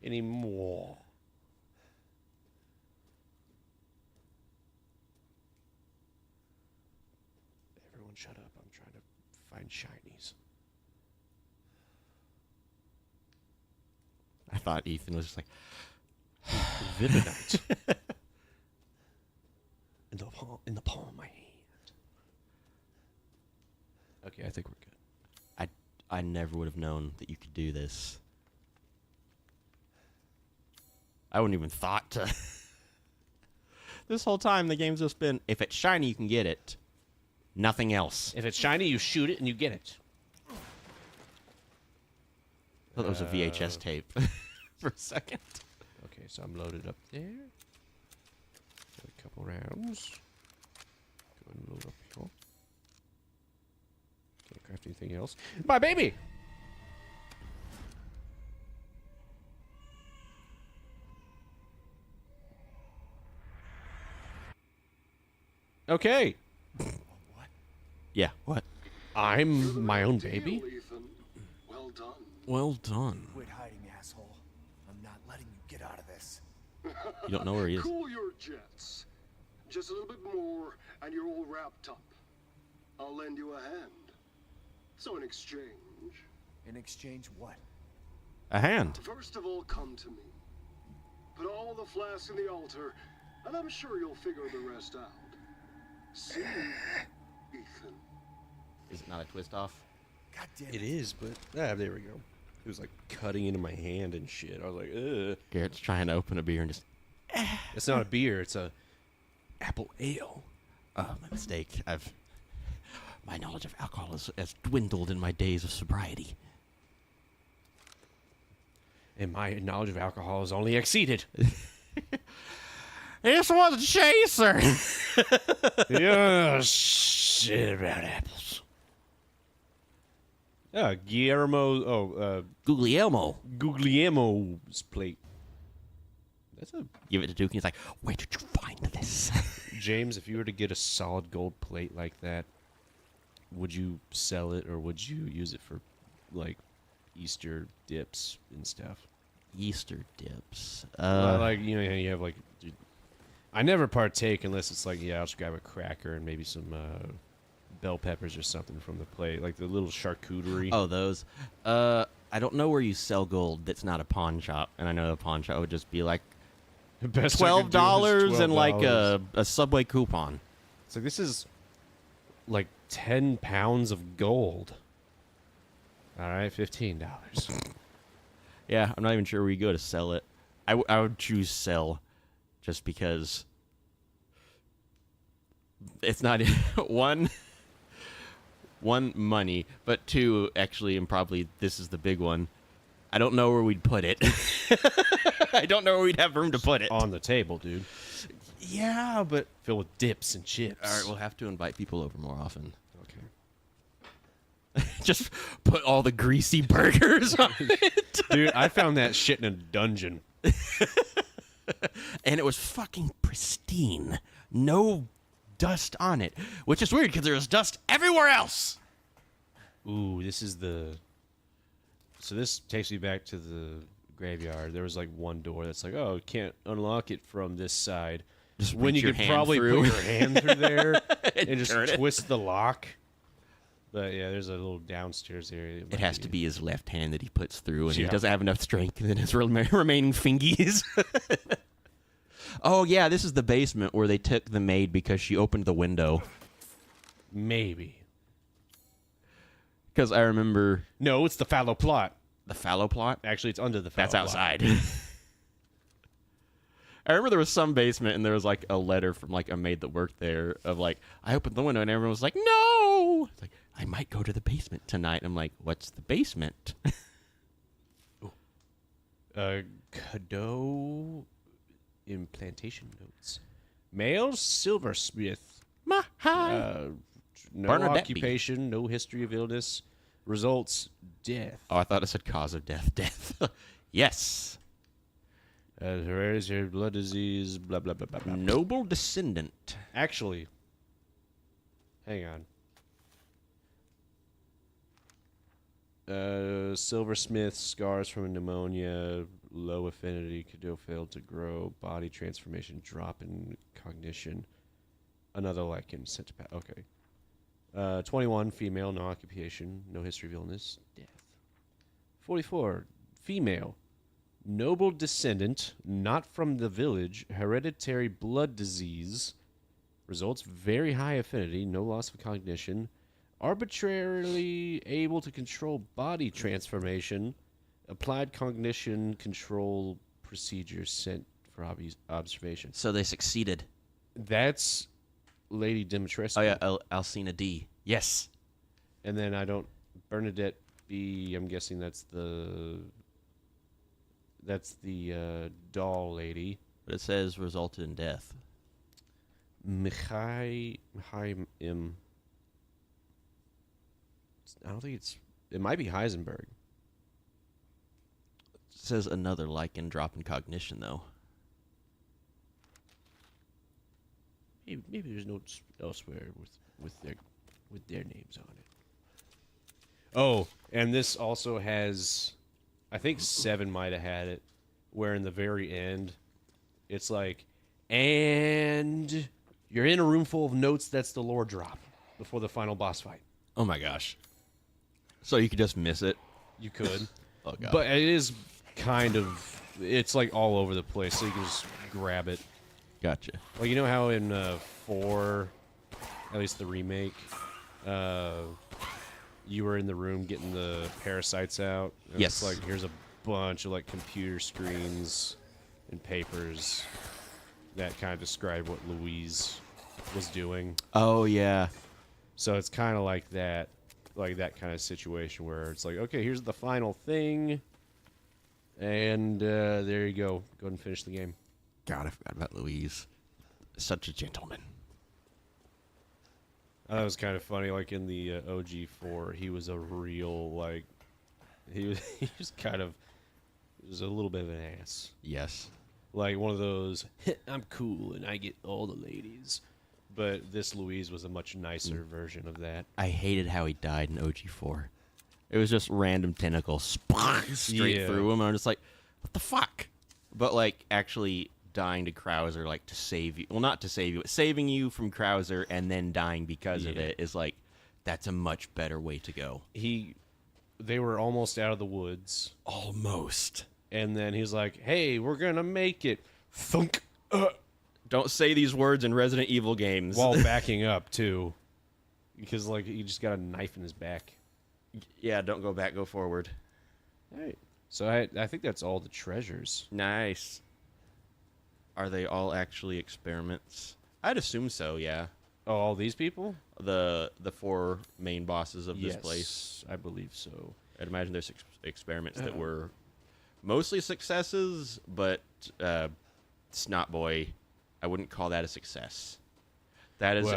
Any more? Everyone shut up. I'm trying to find shinies. I thought Ethan was just like, Vividite. in the palm of my hand. Okay, I think we're good. I never would have known that you could do this. I wouldn't even thought to. This whole time, the game's just been, if it's shiny, you can get it. Nothing else. If it's shiny, you shoot it and you get it. I thought it was a VHS tape for a second. Okay, so I'm loaded up there. Got a couple rounds. Go ahead and load up here. Can't craft anything else. My baby! Okay. Yeah, what? I'm my own baby? Ethan. Well done. Well done. Quit hiding, asshole. I'm not letting you get out of this. You don't know where he is. Cool your jets. Just a little bit more, and you're all wrapped up. I'll lend you a hand. So in exchange, In exchange, what? A hand. First of all, come to me. Put all the flasks in the altar, and I'm sure you'll figure the rest out. See you, Ethan. Is it not a twist off? God damn It is, but there we go. It was like cutting into my hand and shit. I was like, ugh. Garrett's trying to open a beer and just, It's not a beer. It's a apple ale. oh, my mistake. My knowledge of alcohol has dwindled in my days of sobriety. And my knowledge of alcohol is only exceeded. This was a chaser. Yeah, shit about apples. Guglielmo. Guglielmo's plate. That's a Give it to Duke, and he's like, where did you find this? James. If you were to get a solid gold plate like that, would you sell it or would you use it for like Easter dips and stuff? Easter dips. Like you have like. Dude, I never partake unless it's like I'll just grab a cracker and maybe some bell peppers or something from the plate, like the little charcuterie. Oh, those. I don't know where you sell gold that's not a pawn shop, and I know a pawn shop would just be like The best I could do is $12 and like $12. a Subway coupon. It's like this is like 10 pounds of gold. All right, $15. Yeah, I'm not even sure where you go to sell it. I would choose sell, just because it's not one money, but two, actually, and probably this is the big one. I don't know where we'd put it. I don't know where we'd have room to put it. On the table, dude. Yeah, but Filled with dips and chips. all right, we'll have to invite people over more often. Okay. Just put all the greasy burgers on it. Dude, I found that shit in a dungeon. And it was fucking pristine. No dust on it, which is weird because there was dust everywhere else. Ooh, this is the... So this takes me back to the graveyard. There was like one door that's like, oh, can't unlock it from this side. Just when reach you your could hand probably through. put your hand through there and just turn it. twist the lock. But yeah, there's a little downstairs area. It has to be his left hand that he puts through, and he Yeah. doesn't have enough strength in his remaining fingies. Oh, yeah, this is the basement where they took the maid because she opened the window. Maybe. Because I remember No, it's the fallow plot. the fallow plot. Actually, it's under the fallow That's plot. outside. I remember there was some basement, and there was like a letter from like a maid that worked there of like, I opened the window, and everyone was like, no! It's like, I might go to the basement tonight. I'm like, what's the basement? Cadeau implantation notes. Male silversmith. Hi. No Bernadette occupation, no history of illness. Results, death. Oh, I thought it said cause of death. Death. Yes. Hereditary blood disease, blah, blah, blah, blah, blah. Noble descendant. Actually, hang on. Silversmith, scars from pneumonia, low affinity, Cadeau failed to grow, body transformation, drop in cognition. Another lichen sent to okay. 21, female, no occupation, no history of illness, death. 44, female, noble descendant, not from the village, hereditary blood disease, results very high affinity, no loss of cognition, arbitrarily able to control body transformation, applied cognition control procedures sent for observation. So they succeeded. That's Lady Dimitrescu. Oh, yeah, Alcina D. Yes. And then Bernadette B, I'm guessing that's the doll lady. But it says resulted in death. Michai M. I don't think it might be Heisenberg. It says another lichen drop in cognition, though. Maybe there's notes elsewhere with their names on it. Oh, and this also has, I think 7 might have had it, where in the very end, it's like, and you're in a room full of notes. That's the lore drop before the final boss fight. Oh, my gosh. So you could just miss it. You could. Oh god. But it is kind of, it's like all over the place, so you can just grab it. Gotcha. Like, you know how in 4, at least the remake, you were in the room getting the parasites out? And Yes. It's like, here's a bunch of, like, computer screens and papers that kind of describe what Louise was doing. Oh yeah. So it's kind of like that kind of situation where it's like, okay, here's the final thing, and there you go. Go ahead and finish the game. God, I forgot about Louise. Such a gentleman. That was kind of funny. Like in the OG4, he was a real like, he was kind of, he was a little bit of an ass. Yes. Like one of those, I'm cool and I get all the ladies. But this Louise was a much nicer version of that. I hated how he died in OG4. It was just random tentacles straight through him. And I'm just like, what the fuck? But like actually dying to Krauser, like to save you. Well, not to save you, but saving you from Krauser and then dying because of it is like, that's a much better way to go. They were almost out of the woods. Almost. And then he's like, hey, we're going to make it. Thunk. Don't say these words in Resident Evil games. While backing up, too. Because, like, he just got a knife in his back. Yeah, don't go back, go forward. All right. So I think that's all the treasures. Nice. Are they all actually experiments? I'd assume so, yeah. Oh, all these people? The 4 main bosses of this place. I believe so. I'd imagine there's experiments that were mostly successes, but Snot Boy, I wouldn't call that a success. That is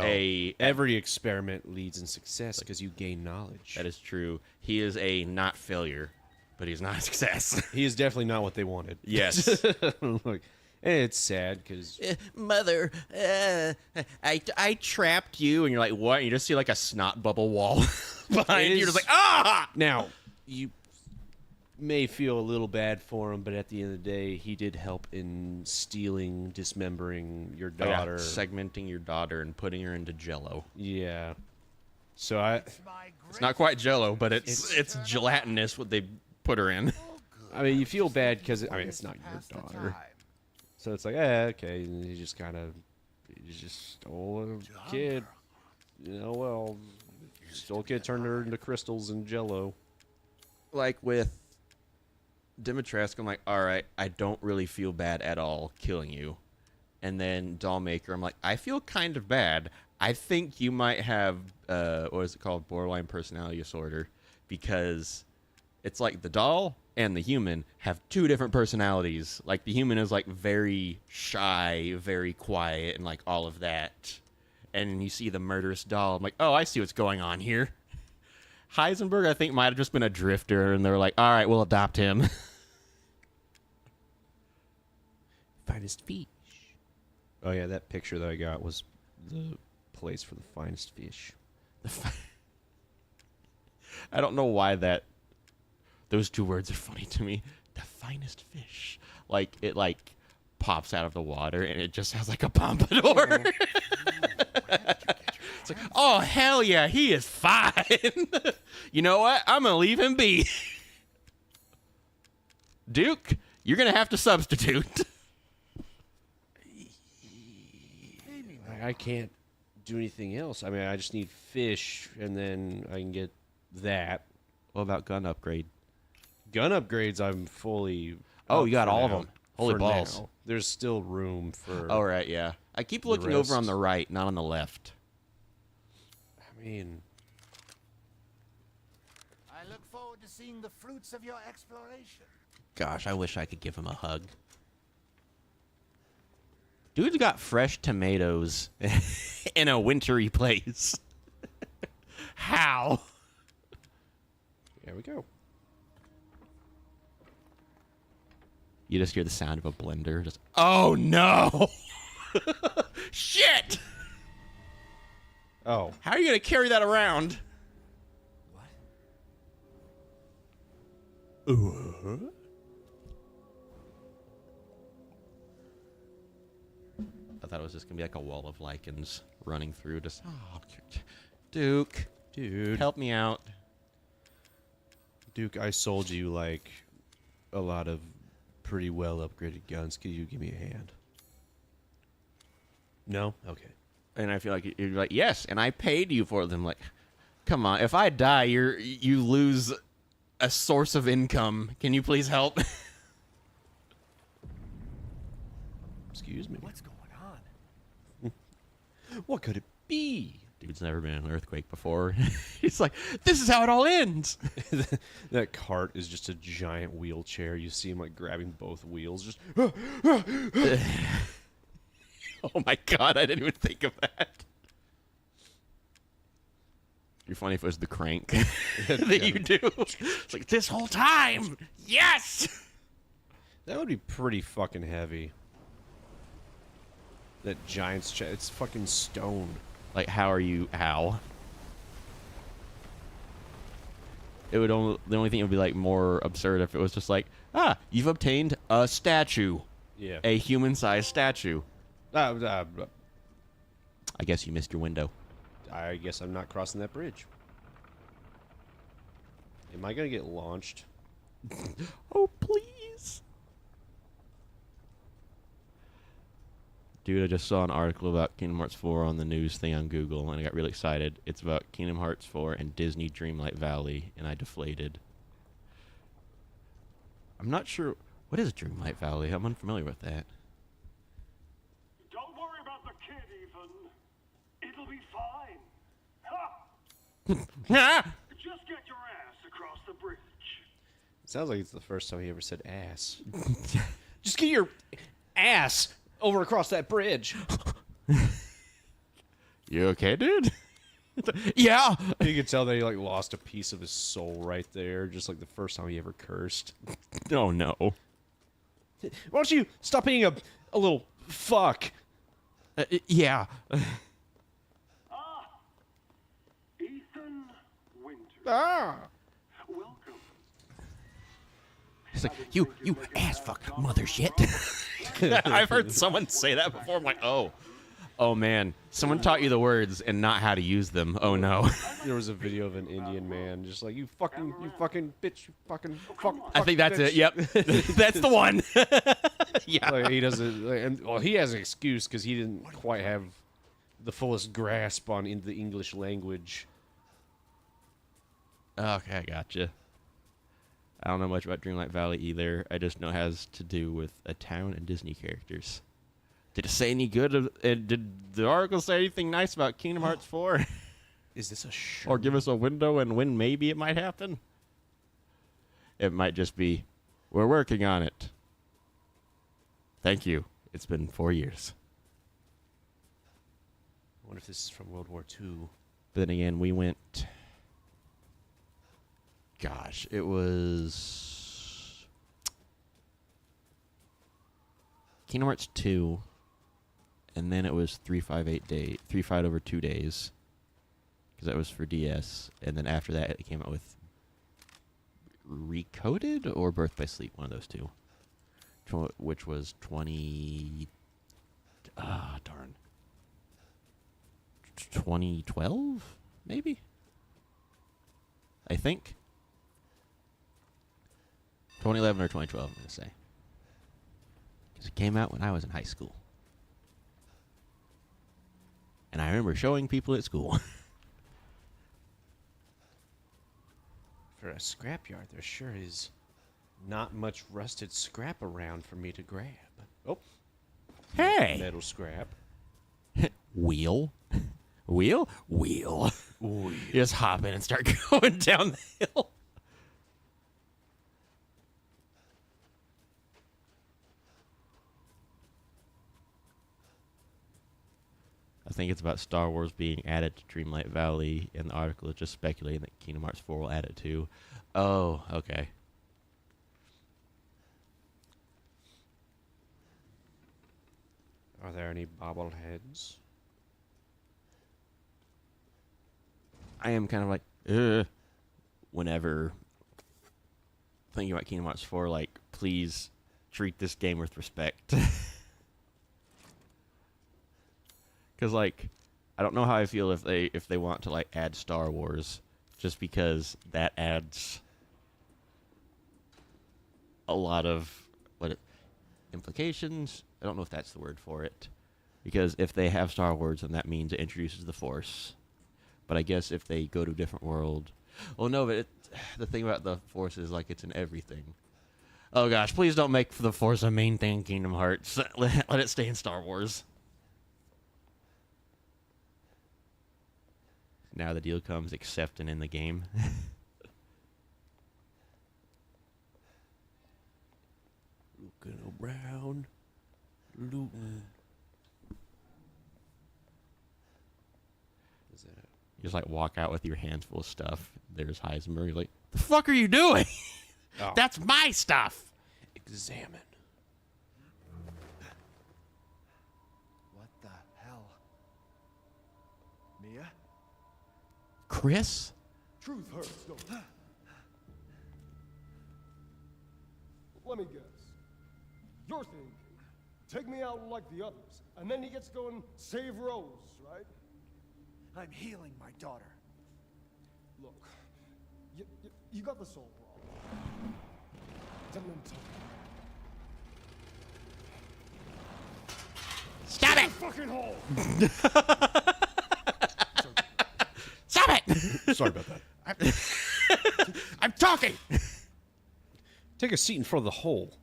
every experiment leads in success because you gain knowledge. That is true. He is a not failure, but he's not a success. He is definitely not what they wanted. Yes. Like, and it's sad because Mother, I trapped you, and you're like, what? And you just see like a snot bubble wall behind you. You're just like, ah! Now, you may feel a little bad for him, but at the end of the day, he did help in stealing, dismembering your daughter. Segmenting your daughter and putting her into Jello. Yeah. So it's not quite Jello, but it's gelatinous what they put her in. I mean, you feel bad because it's not your daughter. So it's like, okay, and he just stole a kid. You know, well, stole a kid, turned her into crystals and Jello. Like with Dimitrescu, I'm like, all right, I don't really feel bad at all killing you. And then Dollmaker, I'm like, I feel kind of bad. I think you might have, what is it called, borderline personality disorder, because it's like the doll and the human have 2 different personalities. Like the human is like very shy, very quiet, and like all of that. And you see the murderous doll, I'm like, oh, I see what's going on here. Heisenberg, I think, might have just been a drifter, and they were like, all right, we'll adopt him. Finest fish. Oh, yeah, that picture that I got was the place for the finest fish. I don't know why those 2 words are funny to me. The finest fish. Like, it, like, pops out of the water, and it just has, like, a pompadour. It's like, oh, hell yeah, he is fine. You know what? I'm going to leave him be. Duke, you're going to have to substitute. I can't do anything else. I mean, I just need fish, and then I can get that. What about gun upgrade? Gun upgrades, I'm fully... Oh, up you got for all of now. them. Holy For balls. now. There's still room for... Oh, right, yeah. I keep looking over on rest. the right, not on the left. I mean... I look forward to seeing the fruits of your exploration. Gosh, I wish I could give him a hug. Dude's got fresh tomatoes in a wintry place. How? There we go. You just hear the sound of a blender. Just, oh no! Shit! Oh. How are you gonna carry that around? What? I thought it was just gonna be like a wall of lichens running through. Just, oh, Duke, Dude. help me out. Duke, I sold you like a lot of pretty well upgraded guns. Could you give me a hand? No? Okay. And I feel like you're like, yes, and I paid you for them. Like, come on, if I die, you lose a source of income. Can you please help? Excuse me. What's going on? What could it be? Dude's never been in an earthquake before. He's like, this is how it all ends. That cart is just a giant wheelchair. You see him like grabbing both wheels. Just Oh my god, I didn't even think of that. It'd be funny if it was the crank that you do. It's like, this whole time! Yes! that would be pretty fucking heavy. That giant's chair. It's fucking stone. Like, how? It would only, the only thing it would be like more absurd if it was just like, you've obtained a statue. Yeah. A human-sized statue. I I guess you missed your window. guess I'm not crossing that bridge. Am I gonna get launched? Oh, please. Dude, I just saw an article about Kingdom Hearts 4 on the news thing on Google, and I got really excited. It's about Kingdom Hearts 4 and Disney Dreamlight Valley, and I deflated. I'm not sure. What is Dreamlight Valley? I'm unfamiliar with that. Don't worry about the kid, Ethan. It'll be fine. Ha! Just get your ass across the bridge. It sounds like it's the first time he ever said ass. Just get your ass over across that bridge. You okay, dude? Yeah. You could tell that he like lost a piece of his soul right there, just like the first time he ever cursed. Oh, no. Why don't you stop being a little fuck? Yeah. Ethan Winters. Ah. Welcome. It's like, you ass fuck mother shit. I've heard someone say that before. I'm like, oh man, someone taught you the words and not how to use them. Oh no. There was a video of an Indian man just like, you fucking bitch, you fucking fuck. I think that's bitch. it. Yep, that's the one. Yeah. Like, he doesn't. Like, and, well, he has an excuse because he didn't quite have the fullest grasp on in the English language. Okay, I gotcha. I don't know much about Dreamlight Valley either. I just know it has to do with a town and Disney characters. Did it say any good? Did the article say anything nice about Kingdom Hearts 4? Is this a show? Or give us a window and when maybe it might happen? It might just be, we're working on it. Thank you. It's been 4 years. I wonder if this is from World War II. But then again, we went... Gosh, it was... Kingdom Hearts 2, and then it was 3 fight over 2 days, because that was for DS, and then after that it came out with Recoded or Birth by Sleep, one of those two, which was 2012, maybe? I think. 2011 or 2012, I'm going to say. Because it came out when I was in high school. And I remember showing people at school. For a scrapyard, there sure is not much rusted scrap around for me to grab. Oh, Hey! metal scrap. Wheel. Wheel? Wheel. You just hop in and start going down the hill. I think it's about Star Wars being added to Dreamlight Valley, and the article is just speculating that Kingdom Hearts 4 will add it too. Oh, okay. Are there any bobbleheads? I am kind of like, whenever thinking about Kingdom Hearts 4, like, please treat this game with respect. Because, like, I don't know how I feel if they want to, like, add Star Wars, just because that adds a lot of implications. I don't know if that's the word for it, because if they have Star Wars, then that means it introduces the Force. But I guess if they go to a different world, well, no, but the thing about the Force is like it's in everything. Oh gosh, please don't make the Force a main thing in Kingdom Hearts. Let it stay in Star Wars. Now the deal comes accepting in the game. Looking around, looting. Is that You just like walk out with your hands full of stuff. There's Heisenberg. You're like, the fuck are you doing? Oh. That's my stuff. Examine. What the hell? Mia? Chris? Truth hurts, don't it? Let me guess. You're thinking, take me out like the others, and then he gets going save Rose, right? I'm healing my daughter. Look, you got the soul problem. Don't let me talk. Stop it! Fucking hole! Stop it! Sorry about that. I'm talking! Take a seat in front of the hole.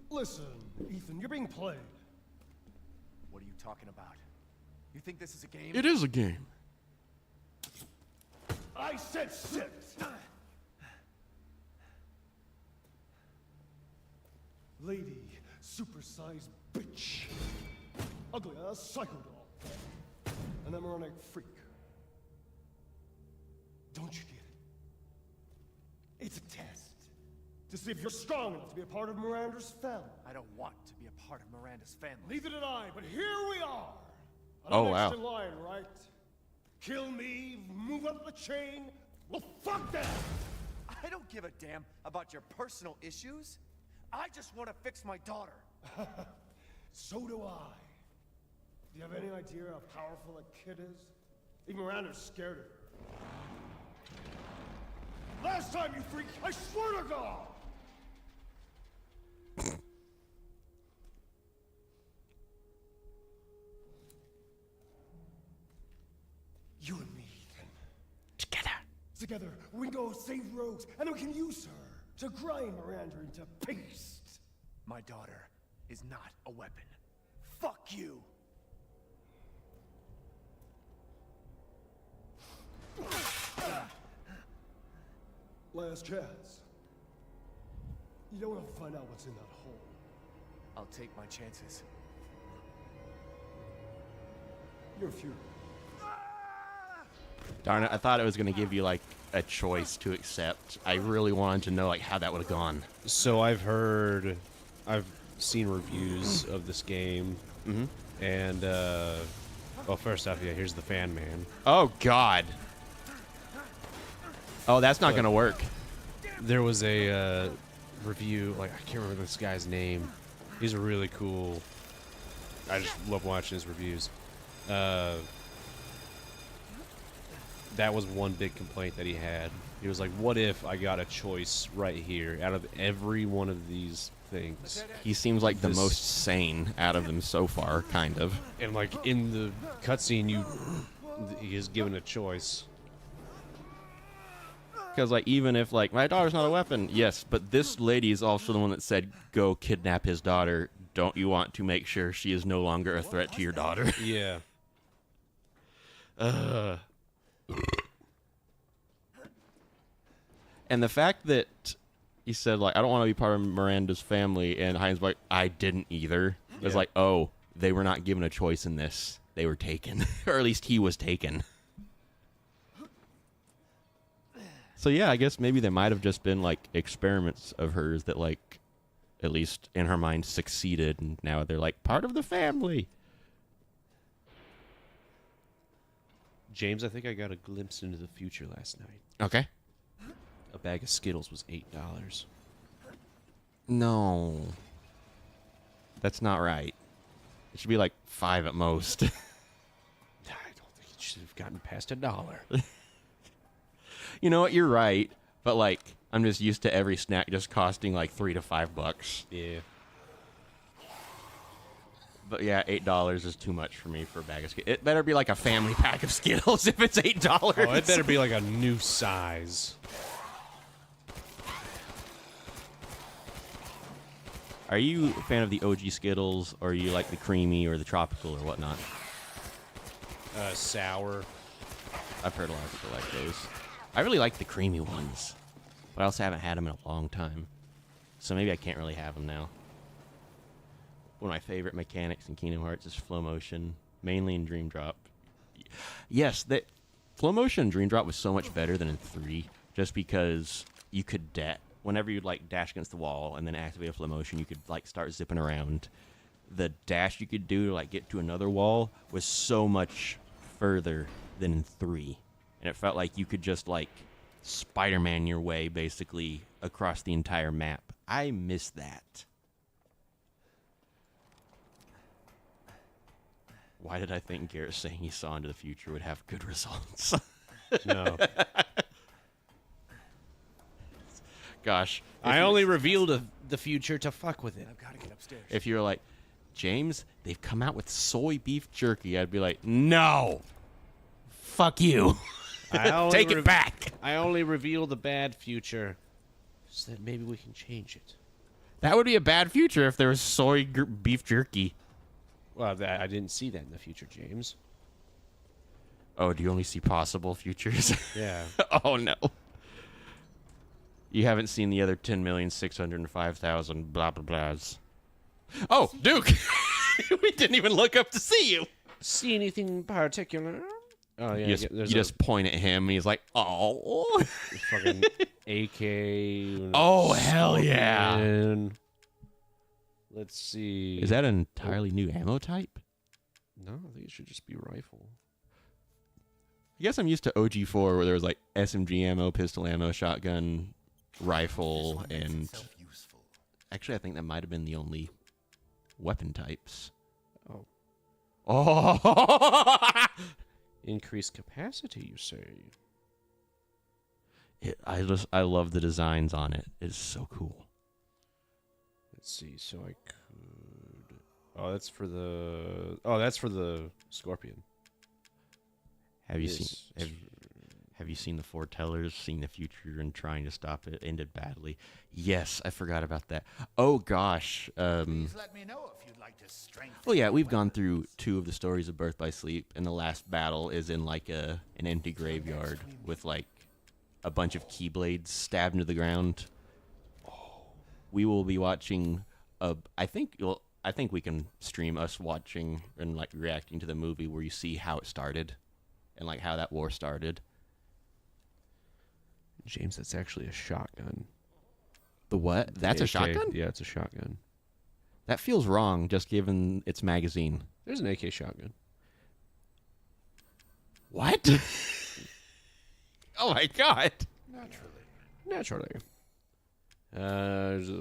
Listen, Ethan, you're being played. What are you talking about? You think this is a game? It is a game. I said sit! Lady, supersized bitch. Ugly ass psycho doll. An embryonic freak. Don't you get it? It's a test. To see if you're strong enough to be a part of Miranda's family. I don't want to be a part of Miranda's family. Neither did I, but here we are. Oh, I'm wow. next in line, right? Kill me, move up the chain. Well, fuck that! I don't give a damn about your personal issues. I just want to fix my daughter. So do I. Do you have any idea how powerful that kid is? Even Miranda's scared of her. Last time, you freak, I swear to God! You and me, Ethan. Together, we can go save Rose, and we can use her to grind Miranda into paste. My daughter is not a weapon. Fuck you. Last chance. You don't want to find out what's in that hole. I'll take my chances. You're furious. Darn it, I thought it was going to give you, like, a choice to accept. I really wanted to know, like, how that would have gone. So I've seen reviews of this game, and well, first off, yeah, here's the fan man. Oh, God. Oh, that's not going to work. There was a review, like I can't remember this guy's name. He's really cool. I just love watching his reviews. That was one big complaint that he had. He was like, what if I got a choice right here out of every one of these things? He seems like the This- most sane out of them so far, kind of. And like in the cutscene, he is given a choice. Because, like, even if, like, my daughter's not a weapon, yes, but this lady is also the one that said, go kidnap his daughter. Don't you want to make sure she is no longer a threat to your daughter? Yeah. And the fact that he said, like, I don't want to be part of Miranda's family, and Heinz like, I didn't either. It's Yeah. like, oh, they were not given a choice in this. They were taken. Or at least he was taken. So yeah, I guess maybe they might have just been, like, experiments of hers that, like, at least in her mind succeeded, and now they're, like, part of the family. James, I think I got a glimpse into the future last night. Okay. A bag of Skittles was $8. No. That's not right. It should be, like, 5 at most. I don't think it should have gotten past $1. You know what? You're right. But like, I'm just used to every snack just costing like $3 to $5. Yeah. But yeah, $8 is too much for me for a bag of Skittles. It better be like a family pack of Skittles if it's $8. Oh, it better be like a new size. Are you a fan of the OG Skittles, or you like the creamy or the tropical or whatnot? Sour. I've heard a lot of people like those. I really like the creamy ones, but I also haven't had them in a long time. So maybe I can't really have them now. One of my favorite mechanics in Kingdom Hearts is flow motion, mainly in Dream Drop. Yes, that flow motion in Dream Drop was so much better than in 3, just because you could whenever you'd like dash against the wall and then activate a flow motion, you could like start zipping around. The dash you could do to like get to another wall was so much further than in 3, and it felt like you could just like Spider-Man your way basically across the entire map. I miss that. Why did I think Garrett saying he saw into the future would have good results? No. Gosh. I only revealed the future to fuck with it. I've got to get upstairs. If you were like, James, they've come out with soy beef jerky, I'd be like, no. Fuck you. Take it back. I only reveal the bad future so that maybe we can change it. That would be a bad future if there was soy beef jerky. Well, I didn't see that in the future, James. Oh, do you only see possible futures? Yeah. Oh, no. You haven't seen the other 10,605,000 blah, blah, blahs. Oh, Duke! We didn't even look up to see you. See anything particular? Oh, yeah. You just point at him, and he's like, oh. Fucking AK. Oh, hell yeah. Scorpion. Let's see. Is that an entirely new ammo type? No, I think it should just be rifle. I guess I'm used to OG4, where there was like SMG ammo, pistol ammo, shotgun, rifle, and actually I think that might have been the only weapon types. Oh. Oh! Increased capacity, you say? I love the designs on it. It's so cool. Let's see. So I could. Oh, that's for the. Oh, that's for the Scorpion. Have you Yes. Have you seen the foretellers, seeing the future and trying to stop it? Ended badly. Yes, I forgot about that. Oh gosh. Please let me know if you'd like to strengthen. Well, yeah, we've gone through 2 of the stories of Birth by Sleep, and the last battle is in like an empty graveyard with like a bunch of keyblades stabbed into the ground. We will be watching. I think we can stream us watching and like reacting to the movie where you see how it started, and like how that war started. James, that's actually a shotgun. The what? That's a AK. shotgun? Yeah, it's a shotgun. That feels wrong, just given its magazine. There's an AK shotgun. What? Oh my god. Naturally.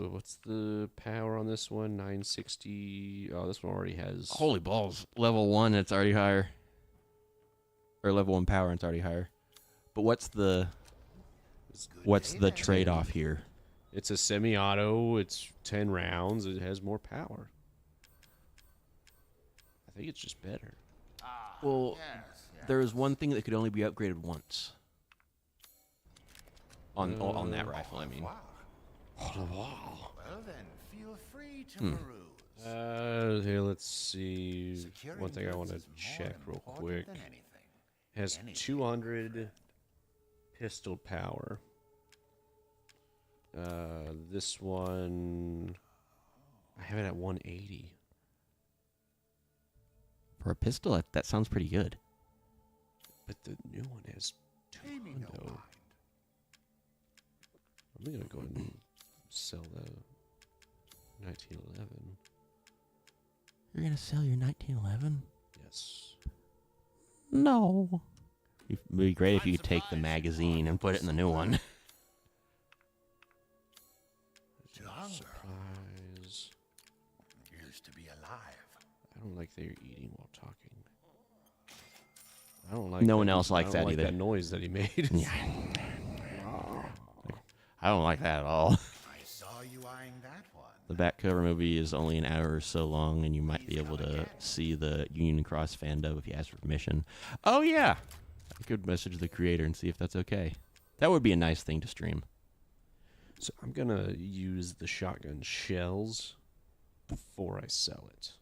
What's the power on this one? 960. Oh, this one already has. Holy balls. Level 1, it's already higher. Or level 1 power, it's already higher. But what's the trade-off here? It's a semi-auto. It's 10 rounds. It has more power. I think it's just better. Well, there is one thing that could only be upgraded once. On that rifle, I mean. Well then, feel free to peruse. Here, let's see. Securing One thing I want goods to is more check real important quick. than anything. Has 200 pistol power. This one, I have it at 180. For a pistol, that sounds pretty good. But the new one has Pay me 200. no mind. I'm gonna go ahead and sell the 1911. You're gonna sell your 1911? Yes. No. It'd be great if you could take the magazine and put it in the new one. Supplies. Used to be alive. I don't like that you're eating while talking. I don't like. No that one he- else likes I don't that like either. That noise that he made. Yeah. I don't like that at all. I saw you eyeing that one. The back cover movie is only an hour or so long, and you might be able to see the Union Cross fan dub if you ask for permission. Oh, yeah. I could message the creator and see if that's okay. That would be a nice thing to stream. So I'm gonna use the shotgun shells before I sell it,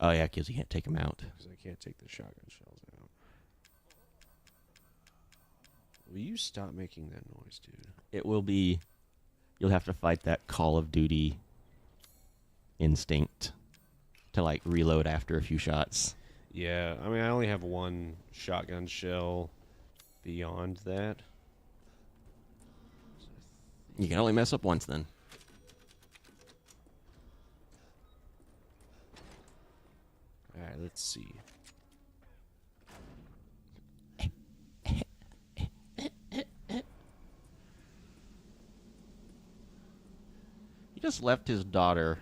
Oh, yeah, because you can't take them out. because I can't take the shotgun shells out. Will you stop making that noise, dude? It will be... You'll have to fight that Call of Duty instinct to, like, reload after a few shots. Yeah, I mean, I only have one shotgun shell beyond that. You can only mess up once, then. Alright, let's see. He just left his daughter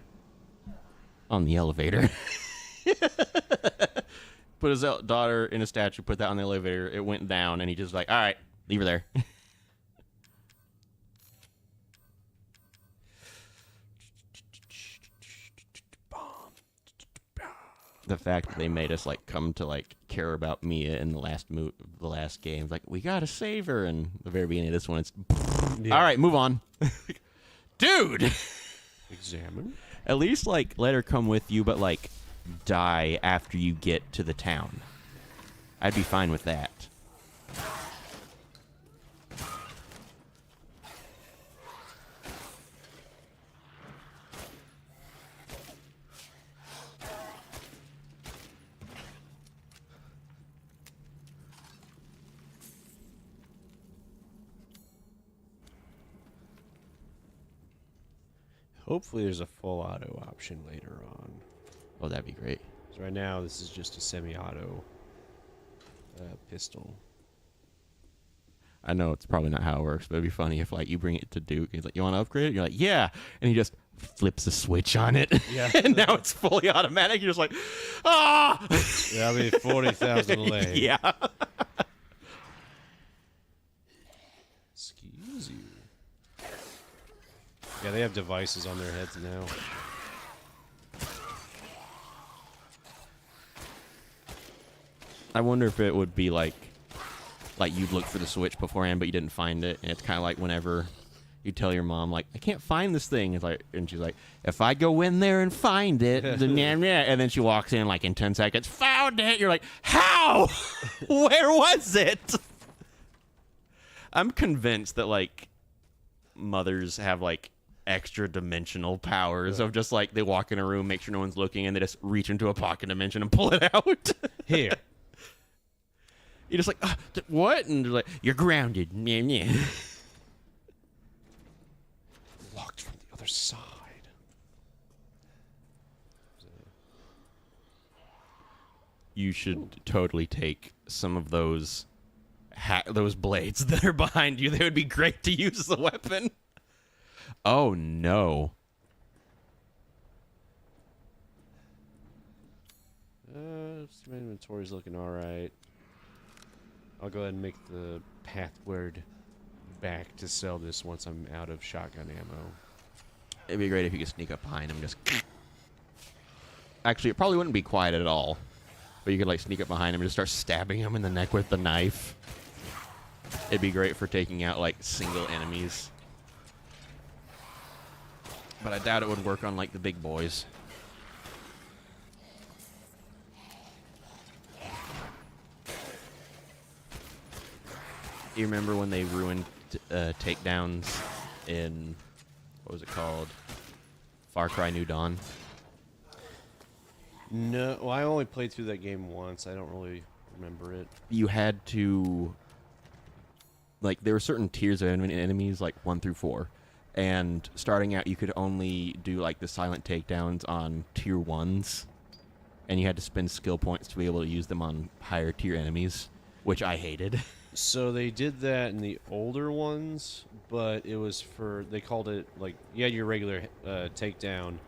on the elevator. Put his daughter in a statue, put that on the elevator. It went down, and he just like, all right, leave her there. The fact that they made us like come to like care about Mia in the last game, like we gotta save her, and the very beginning of this one, it's all right, move on, dude. Examine. At least like let her come with you, but like die after you get to the town. I'd be fine with that. Hopefully there's a full auto option later on. Oh, that'd be great. So right now this is just a semi-auto pistol. I know it's probably not how it works, but it'd be funny if like you bring it to Duke. He's like, "You want to upgrade it?" You're like, "Yeah," and he just flips a switch on it. Yeah. And now it's fully automatic. You're just like, "Ah!" That'll be 40,000 lane. Yeah. Excuse you. Yeah, they have devices on their heads now. I wonder if it would be like you'd look for the switch beforehand, but you didn't find it, and it's kind of like whenever you tell your mom, like, "I can't find this thing," it's like, and she's like, "If I go in there and find it," then and then she walks in like in 10 seconds, "Found it." You're like, "How? Where was it?" I'm convinced that like mothers have like extra dimensional powers of just like they walk in a room, make sure no one's looking, and they just reach into a pocket dimension and pull it out. Here. You're just like, what? And they're like, "You're grounded." Locked from the other side. You should totally take some of those blades that are behind you. They would be great to use as a weapon. Oh, no. My inventory's looking alright. I'll go ahead and make the pathward back to sell this once I'm out of shotgun ammo. It'd be great if you could sneak up behind him and just... Actually, it probably wouldn't be quiet at all. But you could, like, sneak up behind him and just start stabbing him in the neck with the knife. It'd be great for taking out, like, single enemies. But I doubt it would work on, like, the big boys. You remember when they ruined takedowns in, what was it called? Far Cry New Dawn? No, well, I only played through that game once. I don't really remember it. You had to, like, there were certain tiers of enemies, like 1 through 4. And starting out, you could only do, like, the silent takedowns on tier 1s. And you had to spend skill points to be able to use them on higher tier enemies, which I hated. So they did that in the older ones, but it was for, they called it, like, you had your regular takedown,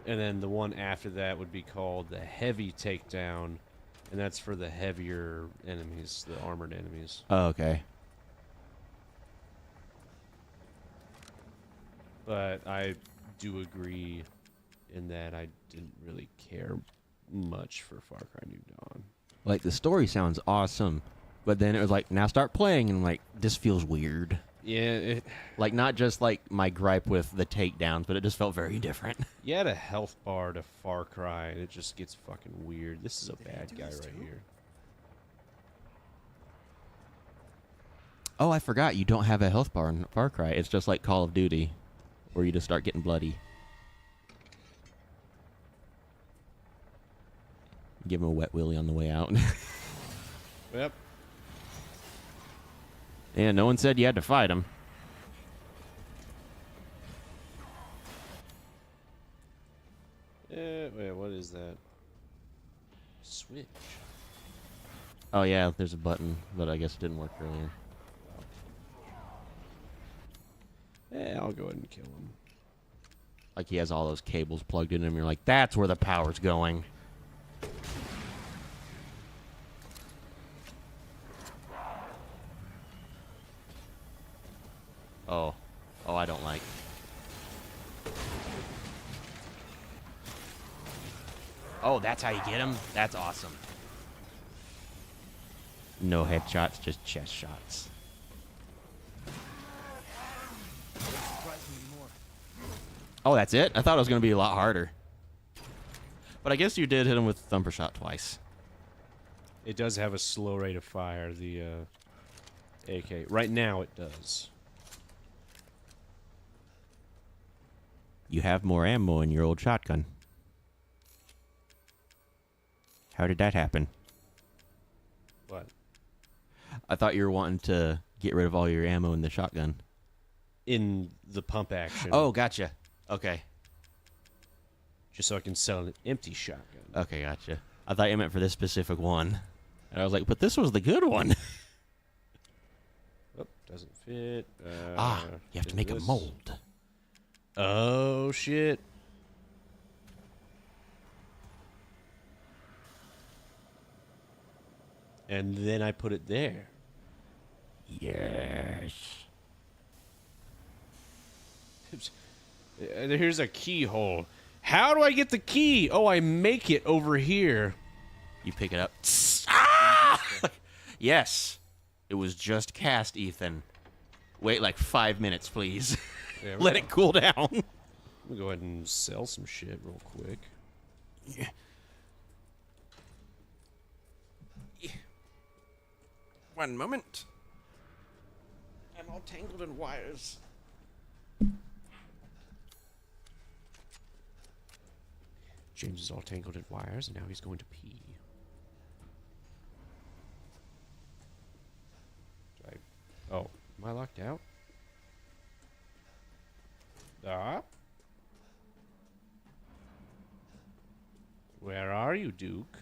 and then the one after that would be called the heavy takedown, and that's for the heavier enemies, the armored enemies. Oh, okay. But I do agree in that I didn't really care much for Far Cry New Dawn. Like, the story sounds awesome, but then it was like, now start playing, and I'm like, this feels weird. Yeah, Like, not just like my gripe with the takedowns, but it just felt very different. you had a health bar to Far Cry, and it just gets fucking weird. This is a bad guy right here. Oh, I forgot, you don't have a health bar in Far Cry. It's just like Call of Duty, where you just start getting bloody. Give him a wet willy on the way out. Yep. Yeah, no one said you had to fight him. Wait, what is that? Switch. Oh yeah, there's a button, but I guess it didn't work earlier. Yeah, I'll go ahead and kill him. Like, he has all those cables plugged in him. You're like, that's where the power's going. Oh. Oh, I don't like. Oh, that's how you get him? That's awesome. No headshots, just chest shots. Oh, that's it? I thought it was going to be a lot harder. But I guess you did hit him with Thumper Shot twice. It does have a slow rate of fire, the AK. Right now, it does. You have more ammo in your old shotgun. How did that happen? What? I thought you were wanting to get rid of all your ammo in the shotgun. In the pump action. Oh, gotcha. Okay. Just so I can sell an empty shotgun. Okay, gotcha. I thought you meant for this specific one. And I was like, but this was the good one. Oh, doesn't fit. You have to make a mold. Oh, shit. And then I put it there. Yes. Here's a keyhole. How do I get the key? Oh, I make it over here. You pick it up. Ah! Yes. It was just cast, Ethan. Wait like 5 minutes, please. Yeah, Let it cool down. Let me go ahead and sell some shit real quick. Yeah. One moment. I'm all tangled in wires. James is all tangled in wires, and now he's going to pee. Oh, am I locked out? Where are you, Duke?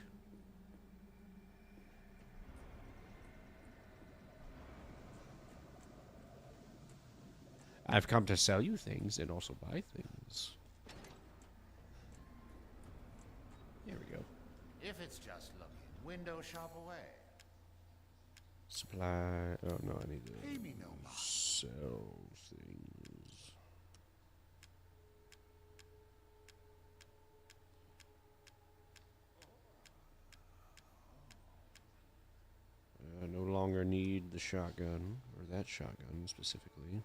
I've come to sell you things and also buy things. There we go. If it's just looking, window shop away. Supply. Oh no, I need to Pay me no mind. sell things. I no longer need the shotgun, or that shotgun specifically.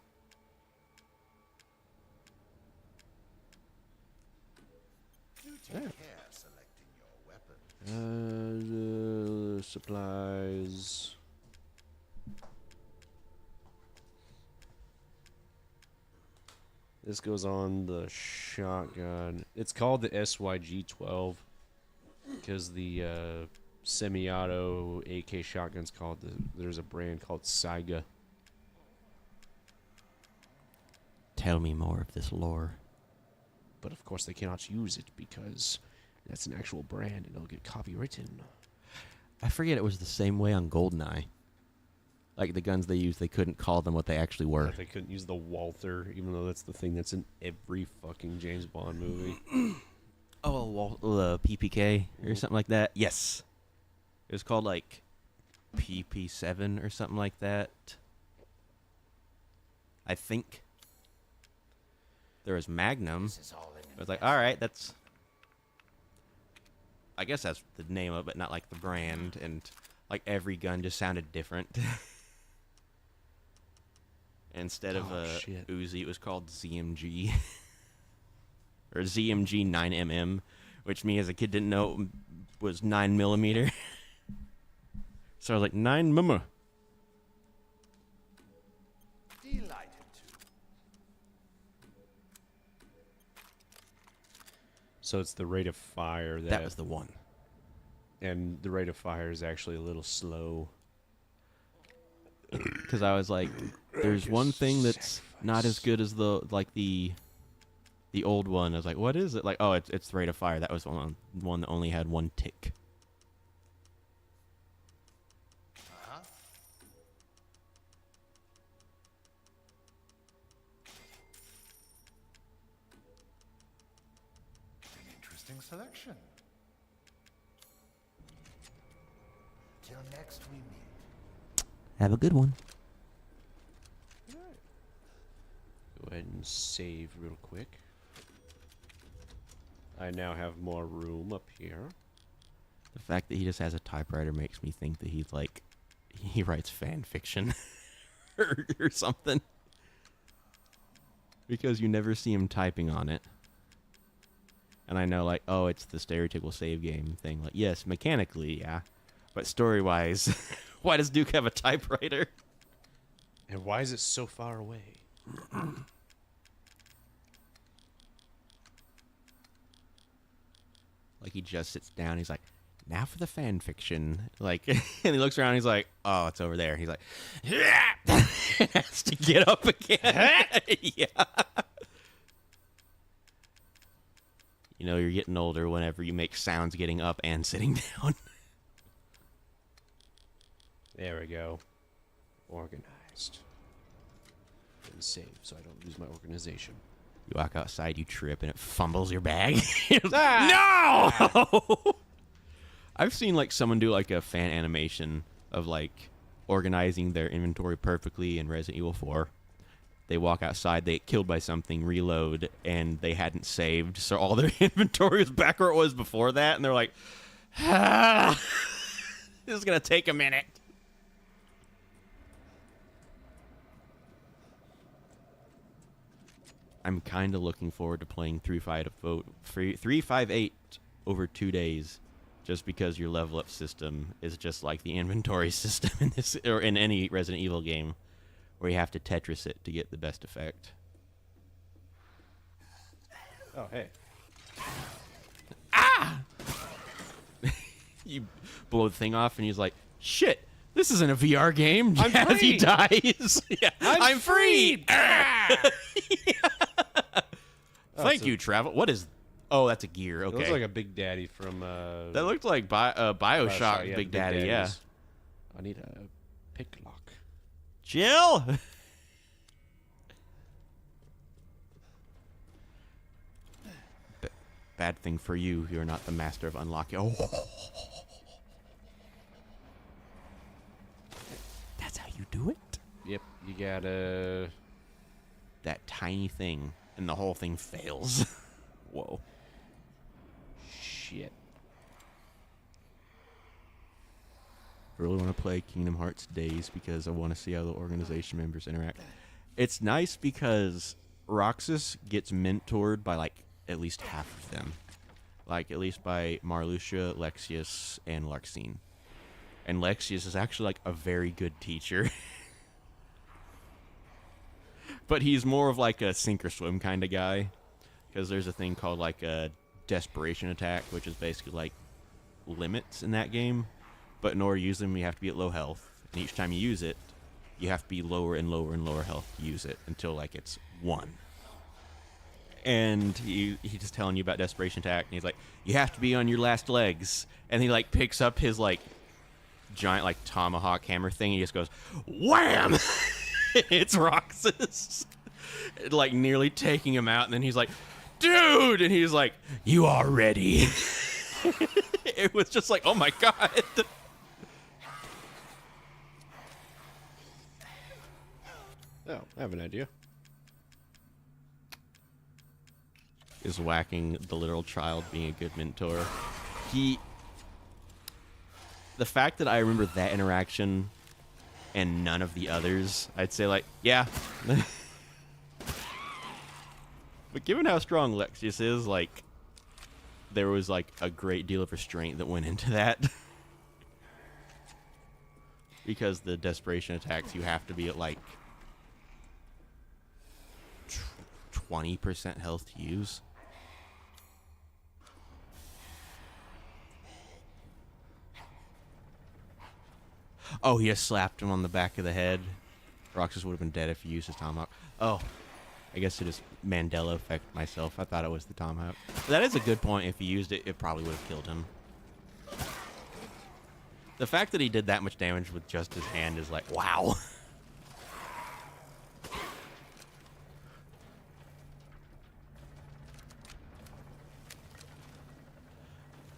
Do take care selecting your weapon. Supplies. This goes on the shotgun. It's called the SYG-12 because the semi-auto AK shotgun's called there's a brand called Saiga. Tell me more of this lore. But of course they cannot use it because that's an actual brand and it'll get copywritten. I forget it was the same way on GoldenEye. Like, the guns they used, they couldn't call them what they actually were. They couldn't use the Walther, even though that's the thing that's in every fucking James Bond movie. Oh, the PPK or something like that? Yes. It was called, like, PP7 or something like that. I think. there was Magnum. This is all in I was like, all right, that's. I guess that's the name of it, not like the brand. And like every gun just sounded different. Instead of a shit. Uzi, it was called ZMG. Or ZMG 9mm, which me as a kid didn't know was 9mm. So I was like, 9mm. Delighted to. So it's the rate of fire That was the one. and the rate of fire is actually a little slow. Because I was like, there's one thing that's not as good as the old one. I was like, what is it? Like, oh, it's the rate of fire. That was one that only had one tick. Uh-huh. An interesting selection. Till next we meet. Have a good one. Go ahead and save real quick. I now have more room up here. The fact that he just has a typewriter makes me think that he's like, he writes fan fiction or something. Because you never see him typing on it. And I know, like, oh, it's the stereotypical save game thing. Like, yes, mechanically, yeah. But story-wise, why does Duke have a typewriter? And why is it so far away? Like, he just sits down. He's like, now for the fan fiction. Like, and he looks around. He's like, oh, it's over there. He's like, has to get up again. Yeah. You know, you're getting older whenever you make sounds getting up and sitting down. There we go. Organized. And save so I don't lose my organization. You walk outside, you trip, and it fumbles your bag. No! I've seen like someone do like a fan animation of like organizing their inventory perfectly in Resident Evil 4. They walk outside, they get killed by something, reload, and they hadn't saved, so all their inventory was back where it was before that, and they're like, this is gonna take a minute. I'm kind of looking forward to playing 358 over 2 days, just because your level up system is just like the inventory system in this or in any Resident Evil game, where you have to Tetris it to get the best effect. Oh, hey. You blow the thing off, and he's like, "Shit, this isn't a VR game." I'm As he free. dies, yeah, I'm free. Thank so- you, Travel. What is? Oh, that's a gear. It Okay, looks like a Big Daddy from that looked like Bioshock yeah, Big Daddy. Yeah. Daddies. I need a pick lock. Jill. Bad thing for you. You're not the master of unlocking. Oh. That's how you do it? Yep, you gotta... That tiny thing, and the whole thing fails. Whoa. Shit. I really want to play Kingdom Hearts Days because I want to see how the organization members interact. It's nice because Roxas gets mentored by, like, at least half of them. Like, at least by Marluxia, Lexius, and Larxene. And Lexius is actually, like, a very good teacher. But he's more of, like, a sink-or-swim kind of guy. Because there's a thing called, like, a desperation attack, which is basically, like, limits in that game. But in order to use them, you have to be at low health. And each time you use it, you have to be lower and lower and lower health to use it until, like, it's 1. And he's just telling you about desperation attack, and he's like, you have to be on your last legs. And he, like, picks up his, like, giant, like, tomahawk hammer thing, and he just goes, wham! It's Roxas. Like, nearly taking him out, and then he's like, dude! And he's like, you are ready. It was just like, oh my god. Oh, I have an idea. is whacking the literal child being a good mentor. The fact that I remember that interaction and none of the others, I'd say like, yeah. But given how strong Lexius is, like, there was like a great deal of restraint that went into that. Because the desperation attacks, you have to be at like 20% health to use. Oh, he just slapped him on the back of the head. Roxas would have been dead if he used his tomahawk. Oh, I guess it is Mandela effect myself. I thought it was the tomahawk. But that is a good point. If he used it, it probably would have killed him. The fact that he did that much damage with just his hand is like, wow.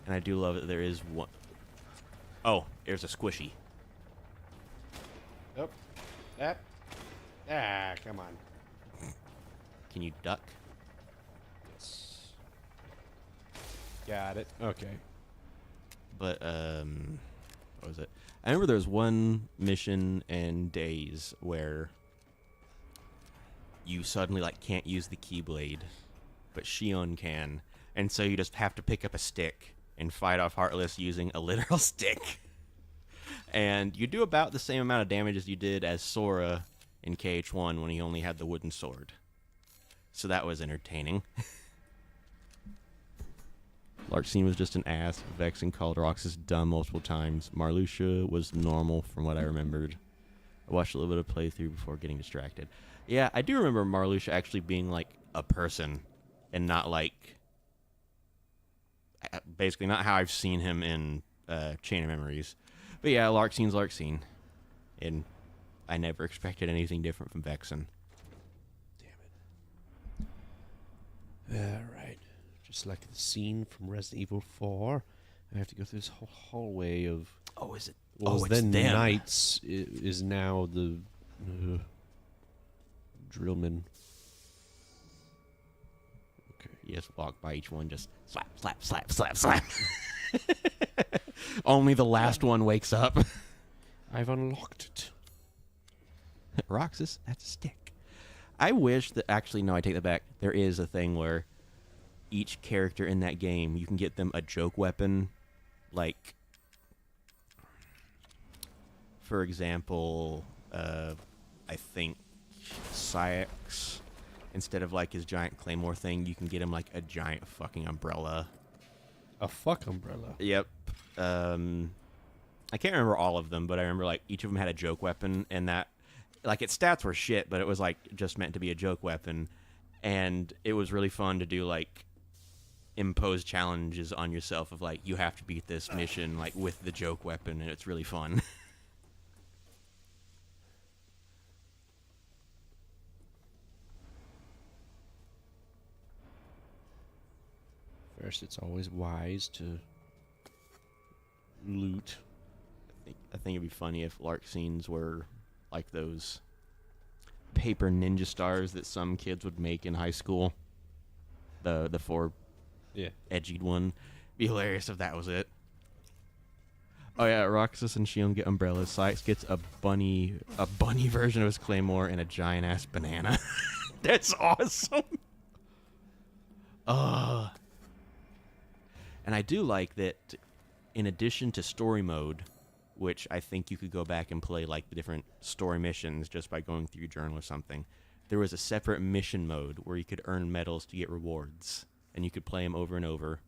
And I do love that there is one. Oh, there's a squishy. Oh, that. Ah, come on. Can you duck? Yes. Got it. Okay. But, what was it? I remember there was one mission in Days where you suddenly, like, can't use the Keyblade, but Shion can. And so you just have to pick up a stick and fight off Heartless using a literal stick. And you do about the same amount of damage as you did as Sora in KH1 when he only had the wooden sword. So that was entertaining. Larxene was just an ass. Vexen called Roxas dumb multiple times. Marluxia was normal from what I remembered. I watched a little bit of playthrough before getting distracted. Yeah, I do remember Marluxia actually being like a person and not like... basically not how I've seen him in Chain of Memories. But yeah, Larxene's Larxene. And I never expected anything different from Vexen. Damn it. Alright. Just like the scene from Resident Evil 4, I have to go through this whole hallway of... Oh, is it? What was it's then them. Knights is now the Drillman. Okay. You just walk by each one, just slap, slap, slap, slap, slap. Only the last one wakes up. I've unlocked it. Roxas, that's a stick. I wish that... Actually, no, I take that back. There is a thing where each character in that game, you can get them a joke weapon. Like, for example, I think Syx, instead of like his giant claymore thing, you can get him like a giant fucking umbrella. A fuck umbrella. Yep. I can't remember all of them, but I remember like each of them had a joke weapon, and that, like, its stats were shit, but it was like just meant to be a joke weapon, and it was really fun to do like impose challenges on yourself of like, you have to beat this mission like with the joke weapon, and it's really fun. First, it's always wise to loot. I think it'd be funny if Larxenes were like those paper ninja stars that some kids would make in high school. The four edgied one. Be hilarious if that was it. Oh yeah, Roxas and Shion get umbrellas. Syx gets a bunny version of his claymore and a giant ass banana. That's awesome. And I do like that in addition to story mode, which I think you could go back and play like the different story missions just by going through your journal or something, there was a separate mission mode where you could earn medals to get rewards, and you could play them over and over.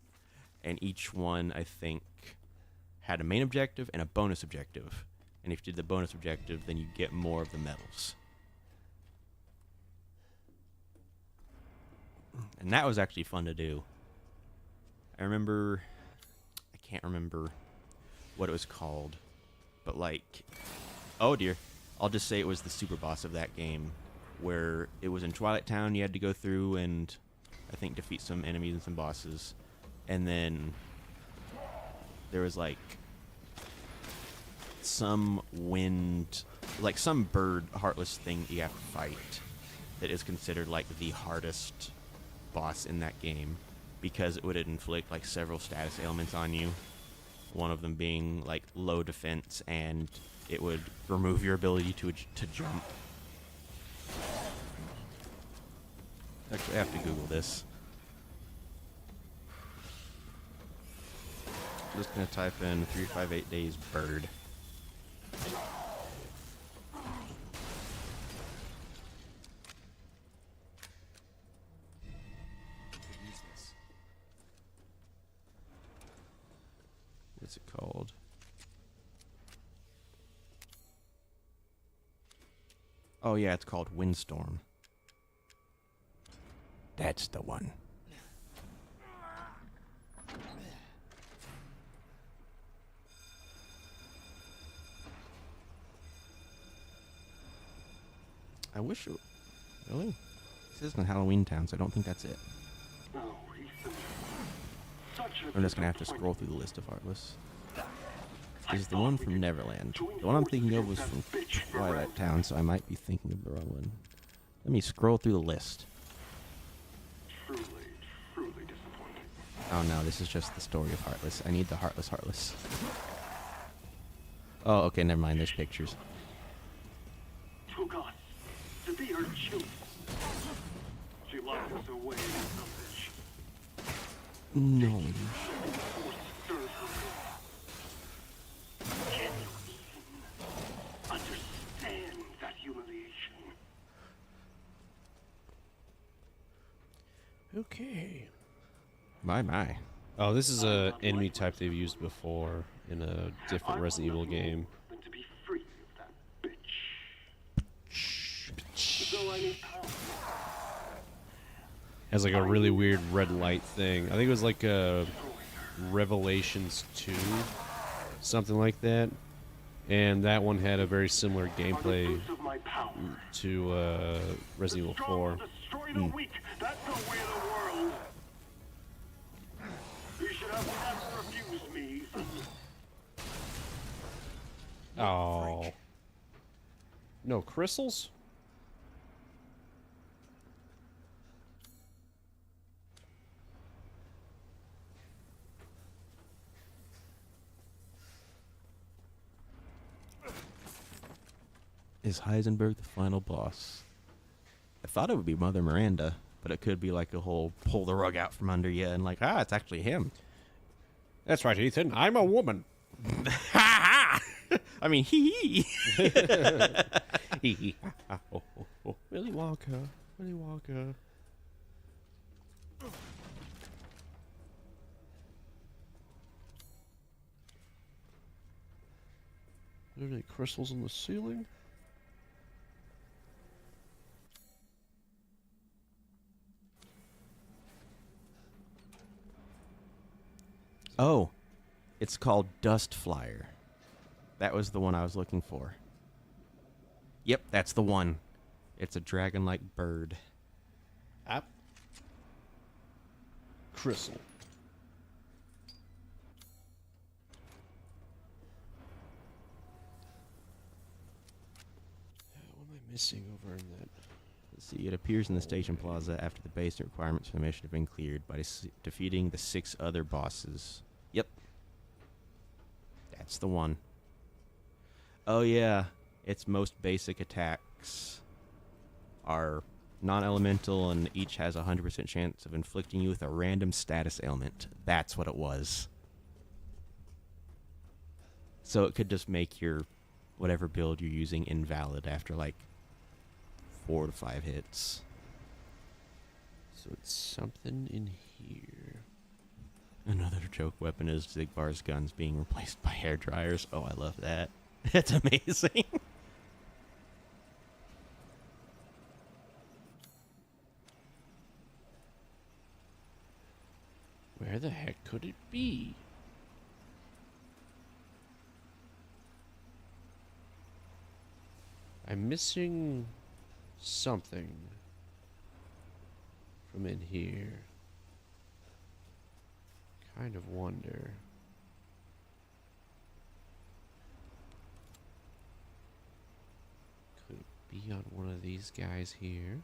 And each one, I think, had a main objective and a bonus objective. And if you did the bonus objective, then you get more of the medals. And that was actually fun to do. I can't remember what it was called, but like, oh dear, I'll just say it was the super boss of that game, where it was in Twilight Town. You had to go through and I think defeat some enemies and some bosses, and then there was like some wind, like some bird heartless thing that you have to fight that is considered like the hardest boss in that game because it would inflict like several status ailments on you. One of them being like low defense, and it would remove your ability to jump. Actually, I have to Google this. I'm just gonna type in 358 days bird. What's it called? Oh yeah, it's called Windstorm. That's the one. I wish it... Really? This isn't Halloween Town, so I don't think that's it. I'm just gonna have to scroll through the list of Heartless. This is the one from Neverland. The one I'm thinking of was from Twilight Town, so I might be thinking of the wrong one. Let me scroll through the list. Truly disappointing. Oh no, this is just the story of Heartless. I need the Heartless. Oh, okay, never mind. There's pictures. Took us to be her children. She locked us away in some bitch. No. Can you even understand that humiliation? Okay. My. Oh, this is a enemy type they've used before in a different Resident Evil game. Than to be free of that bitch. So I need power. Has like a really weird red light thing. I think it was like Revelations 2, something like that. And that one had a very similar gameplay to Resident Evil 4. Destroy the weak. That's the way of the world. You should have never refused me, Ethan. Oh. No crystals? Is Heisenberg the final boss? I thought it would be Mother Miranda, but it could be like a whole pull the rug out from under you and like, it's actually him. That's right, Ethan. I'm a woman. I mean, hee. Willy Wonka. Willy Wonka. Are there any crystals on the ceiling? Oh, it's called Dust Flyer. That was the one I was looking for. Yep, that's the one. It's a dragon-like bird. App. Crystal. What am I missing over in that? Let's see, it appears in the station plaza after the basic requirements for the mission have been cleared by defeating the 6 other bosses. Yep. That's the one. Oh yeah, its most basic attacks are non-elemental and each has a 100% chance of inflicting you with a random status ailment. That's what it was. So it could just make your whatever build you're using invalid after like 4 to 5 hits. So it's something in here. Another joke weapon is Zigbar's guns being replaced by hair dryers. Oh, I love that. That's amazing. Where the heck could it be? I'm missing something from in here. Kind of wonder. Could it be on one of these guys here?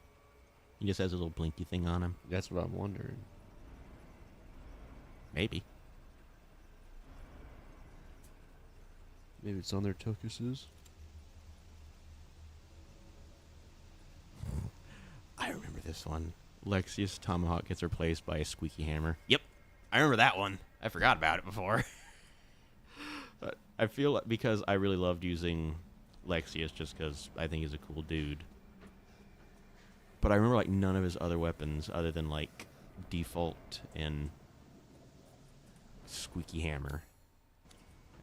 He just has a little blinky thing on him. That's what I'm wondering. Maybe. Maybe it's on their tokuses. I remember this one. Lexius Tomahawk gets replaced by a squeaky hammer. Yep. I remember that one. I forgot about it before. But I feel like because I really loved using Lexius just because I think he's a cool dude. But I remember like none of his other weapons other than like default and squeaky hammer.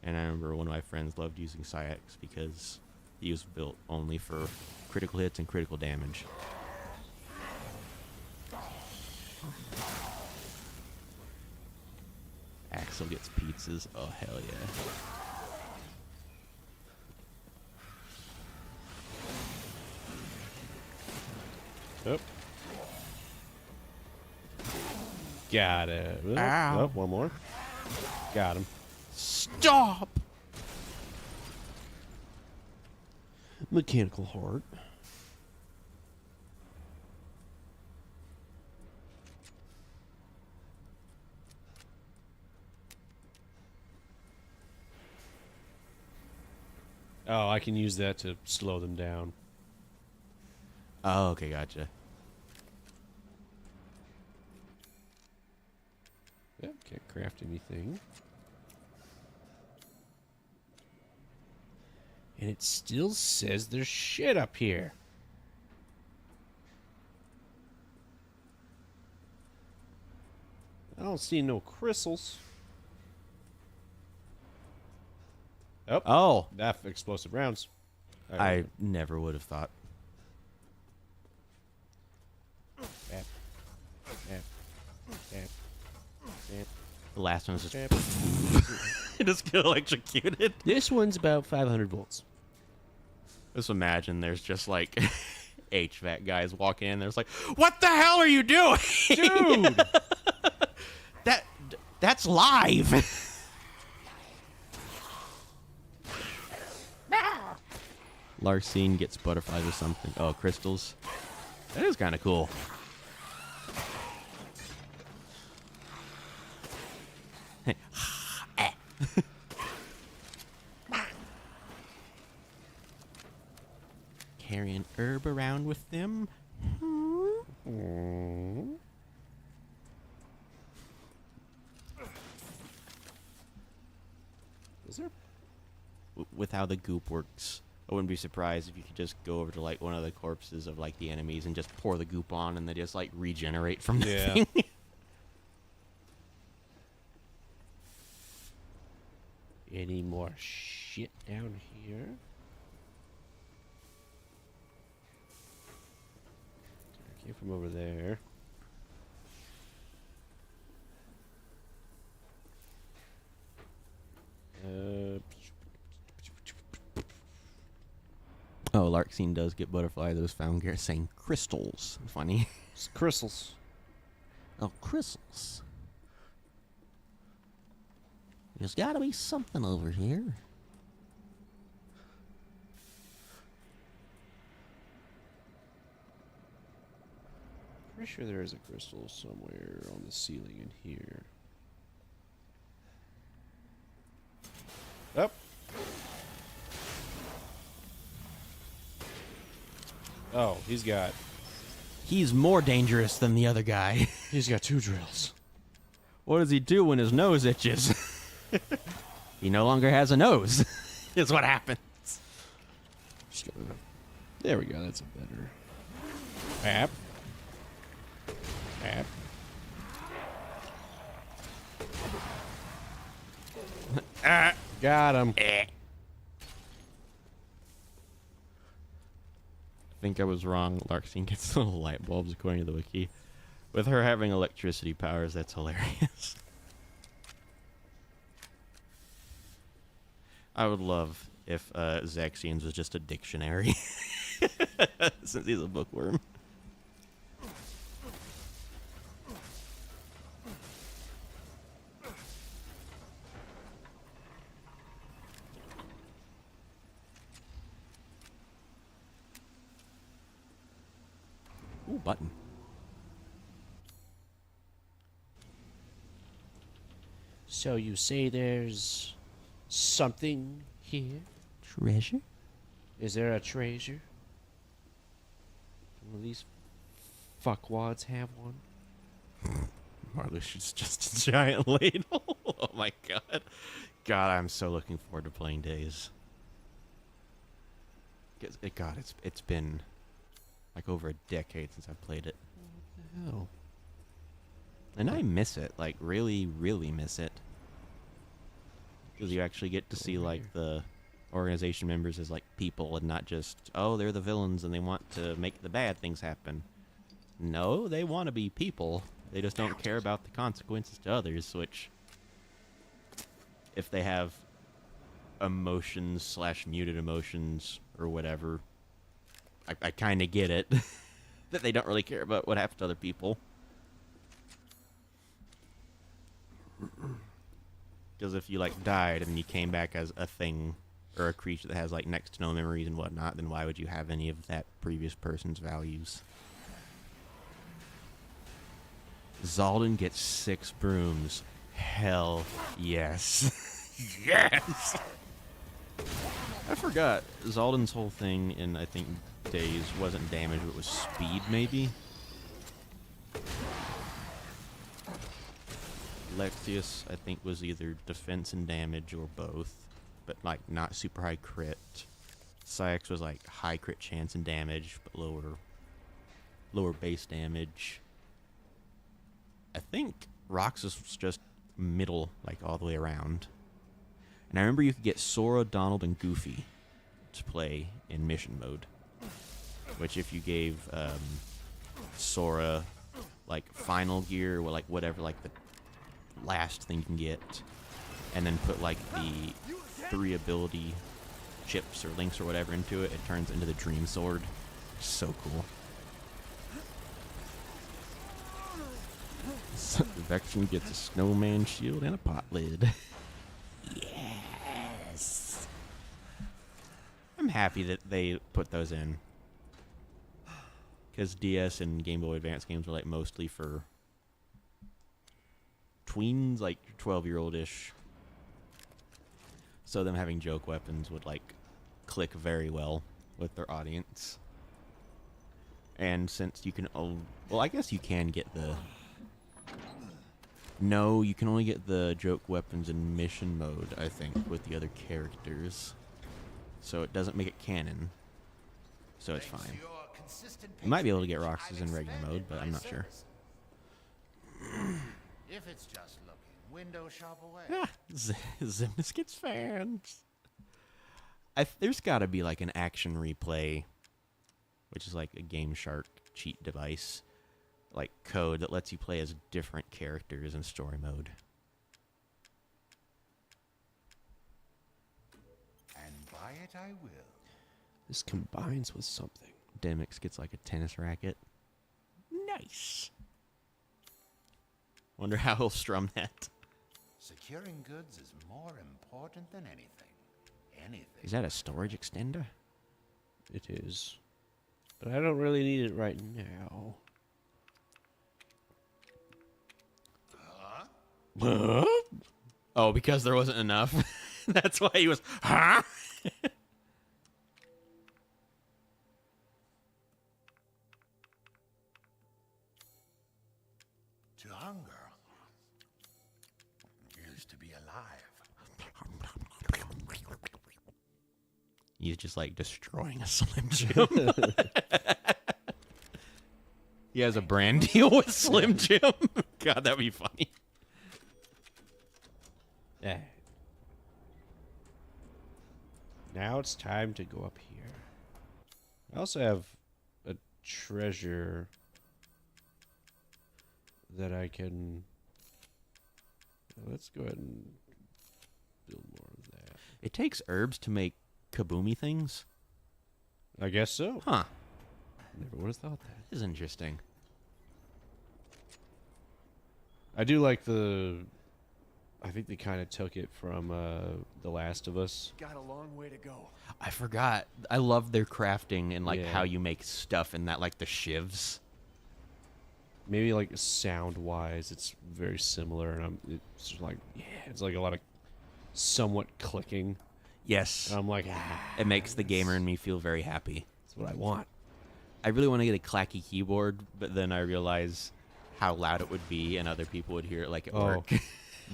And I remember one of my friends loved using Syax because he was built only for critical hits and critical damage. Axel gets pizzas. Oh, hell yeah. Oh. Got it. Oh, Ow. oh, one more. Got him. Stop! Mechanical heart. Oh, I can use that to slow them down. Oh, okay, gotcha. Yep, can't craft anything. And it still says there's shit up here. I don't see no crystals. Oh, Oh, that explosive rounds. I never would have thought. Tap, tap, tap, tap, The last one was just tap. just get electrocuted. This one's about 500 volts. Just imagine there's just like HVAC guys walking in. There's like, what the hell are you doing, Dude! That's live. Larcene gets butterflies or something. Oh, crystals. That is kind of cool. Carrying herb around with them. Is there? With how the goop works, I wouldn't be surprised if you could just go over to like one of the corpses of like the enemies and just pour the goop on and they just like regenerate from the Yeah. thing. Any more shit down here? Came from over there. Oh, Larcene does get butterfly that was found here saying crystals. Funny. It's crystals. Oh, crystals. There's gotta be something over here. Pretty sure there is a crystal somewhere on the ceiling in here. Up. Oh, he's got He's more dangerous than the other guy. 2 drills. What does he do when his nose itches? He no longer has a nose. Is what happens. Just gonna, there we go. That's a better. Tap. Tap. Got him. I think I was wrong. Larcene gets little light bulbs according to the wiki. With her having electricity powers, that's hilarious. I would love if Zaxian's was just a dictionary. Since he's a bookworm. Ooh, button. So you say there's something here? Treasure? Is there a treasure? Will these fuckwads have one? Marlush is just a giant ladle. Oh my god. God, I'm so looking forward to playing Days. God, it's been like over a decade since I've played it. Hell. And I miss it. Like, really, really miss it. Because you actually get to see, like, the organization members as, like, people and not just, oh, they're the villains and they want to make the bad things happen. No, they want to be people. They just don't care about the consequences to others, which, if they have emotions / muted emotions or whatever, I kind of get it. That they don't really care about what happens to other people. Because if you, like, died and you came back as a thing or a creature that has, like, next to no memories and whatnot, then why would you have any of that previous person's values? Zaldin gets 6 brooms. Hell yes. Yes! I forgot. Zaldin's whole thing in, I think, Days wasn't damage, but was speed, maybe? Lexius, I think, was either defense and damage or both, but, like, not super high crit. Syx was, like, high crit chance and damage, but lower base damage. I think Roxas was just middle, like, all the way around. And I remember you could get Sora, Donald, and Goofy to play in mission mode. Which, if you gave Sora, like, final gear, or, like, whatever, like, the last thing you can get, and then put, like, the 3 ability chips or links or whatever into it, it turns into the Dream Sword. So cool. Vexian gets a snowman shield and a pot lid. Yes! I'm happy that they put those in. Because DS and Game Boy Advance games were, like, mostly for tweens, like 12-year-old-ish. So them having joke weapons would, like, click very well with their audience. And since you can... well, I guess you can get the... No, you can only get the joke weapons in mission mode, I think, with the other characters. So it doesn't make it canon. So it's fine. You might be able to get Roxas in regular mode, but I'm not sure. If it's just looking, window shop away. Ah, Zimnis gets fans. There's got to be like an action replay, which is like a Game Shark cheat device, like code that lets you play as different characters in story mode. And buy it I will. This combines with something. Demix gets like a tennis racket. Nice. Wonder how he'll strum that. Securing goods is more important than anything. Anything. Is that a storage extender? It is. But I don't really need it right now. Huh? Oh, because there wasn't enough. That's why he was, huh? To hunger used to be alive. He's just like destroying a Slim Jim. He has a brand deal with Slim Jim. God, that'd be funny. Yeah. Now it's time to go up here. I also have a treasure that I can... Let's go ahead and build more of that. It takes herbs to make kaboomy things? I guess so. Huh. Never would have thought that. That is interesting. I do like the... I think they kind of took it from The Last of Us. Got a long way to go. I forgot. I love their crafting and like Yeah. how you make stuff and that, like the shivs. maybe like sound wise, it's very similar, and it's just like it's like a lot of somewhat clicking. Yes. And I'm like, It makes the gamer in me feel very happy. that's what I want. I really want to get a clacky keyboard, but then I realize how loud it would be, and other people would hear it like at work.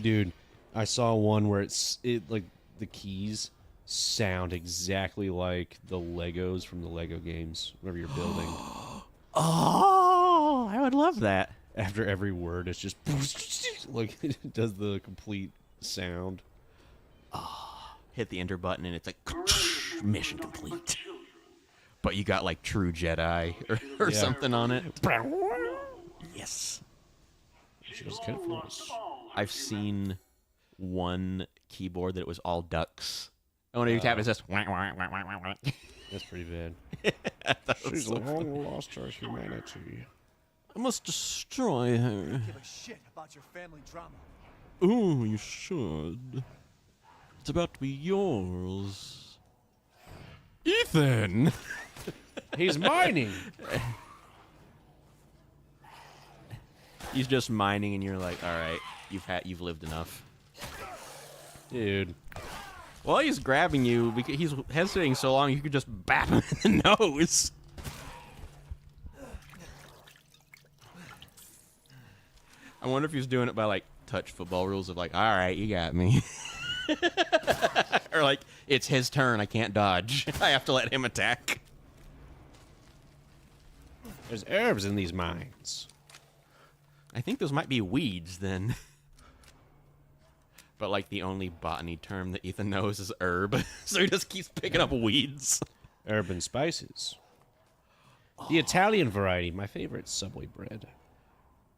Dude, I saw one where it like the keys sound exactly like the Legos from the Lego games whenever you're building. Oh, I would love that. After every word, it's just like it does the complete sound. Hit the enter button, and it's like mission complete. But you got like True Jedi or Yeah. something on it. Yes. She was kind of close. I've seen one keyboard that it was all ducks. And when you tap, it's just whack, whack, whack, whack, whack. That's pretty bad. She's long lost our humanity. I must destroy her. Give a shit about your family drama. Ooh, you should. It's about to be yours. Ethan! He's mining. He's just mining, and you're like, all right, you've lived enough. Dude. Well, he's grabbing you because he's hesitating so long you could just bap him in the nose. I wonder if he's doing it by like touch football rules of like, all right, you got me. Or like, it's his turn, I can't dodge. I have to let him attack. There's herbs in these mines. I think those might be weeds then. But like the only botany term that Ethan knows is herb. So he just keeps picking up weeds. Herb and spices. The Italian variety, my favorite Subway bread.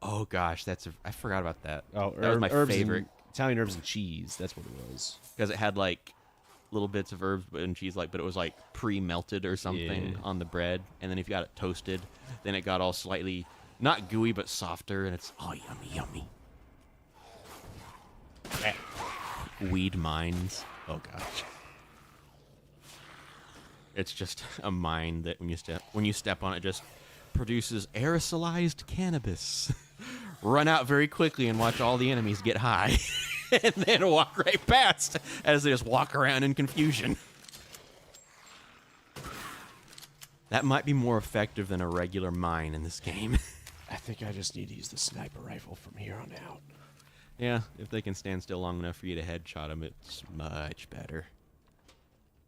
Oh gosh, I forgot about that. Oh, that was my herbs favorite. and, Italian herbs and cheese. That's what it was. Because it had like little bits of herbs and cheese, like, but it was like pre-melted or something Yeah. on the bread. And then if you got it toasted, then it got all slightly not gooey but softer, and it's yummy, yummy. Weed mines. Oh gosh. It's just a mine that when you step on it, just produces aerosolized cannabis. Run out very quickly and watch all the enemies get high. And then walk right past as they just walk around in confusion. That might be more effective than a regular mine in this game. I think I just need to use the sniper rifle from here on out. Yeah, if they can stand still long enough for you to headshot them, it's much better.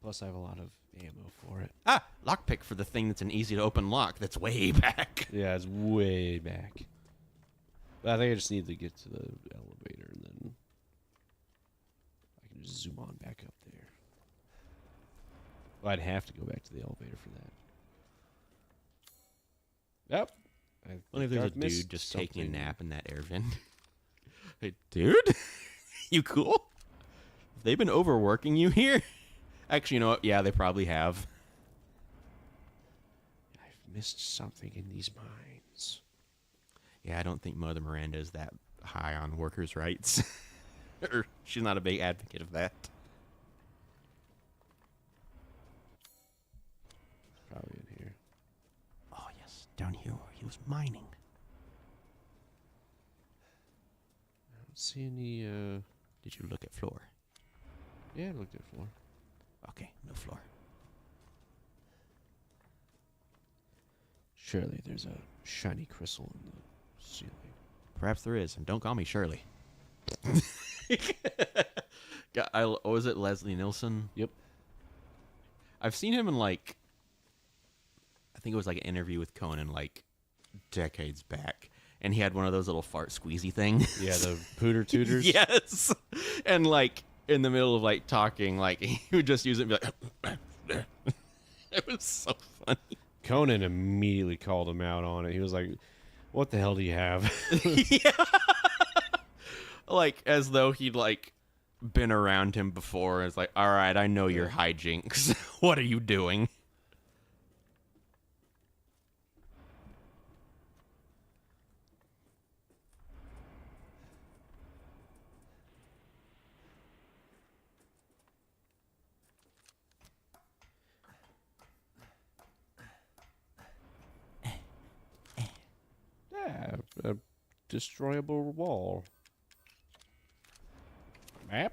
Plus, I have a lot of ammo for it. Ah, lockpick for the thing that's an easy to open lock that's way back. Yeah, it's way back. But I think I just need to get to the elevator, and then I can just zoom on back up there. Well, I'd have to go back to the elevator for that. Yep. What if there's a I've missed dude just taking a something. nap in that air vent? Hey, dude? You cool? Have they been overworking you here? Actually, you know what? Yeah, they probably have. I've missed something in these mines. Yeah, I don't think Mother Miranda is that high on workers' rights. Or she's not a big advocate of that. Probably in here. Oh, yes, down here where he was mining. I don't see any, Did you look at floor? yeah, I looked at floor. Okay, no floor. Surely there's a shiny crystal in the ceiling. Perhaps there is, and don't call me Shirley. Was it Leslie Nielsen? Yep. I've seen him in like, I think it was like an interview with Conan like decades back, and he had one of those little fart squeezy things. Yeah, the pooter tutors. Yes, and like in the middle of like talking, like he would just use it and be like, it was so funny. Conan immediately called him out on it. He was like, "What the hell do you have?" Yeah. Like as though he'd like been around him before. It's like, all right, I know your hijinks. What are you doing? Yeah, destroyable wall. Map?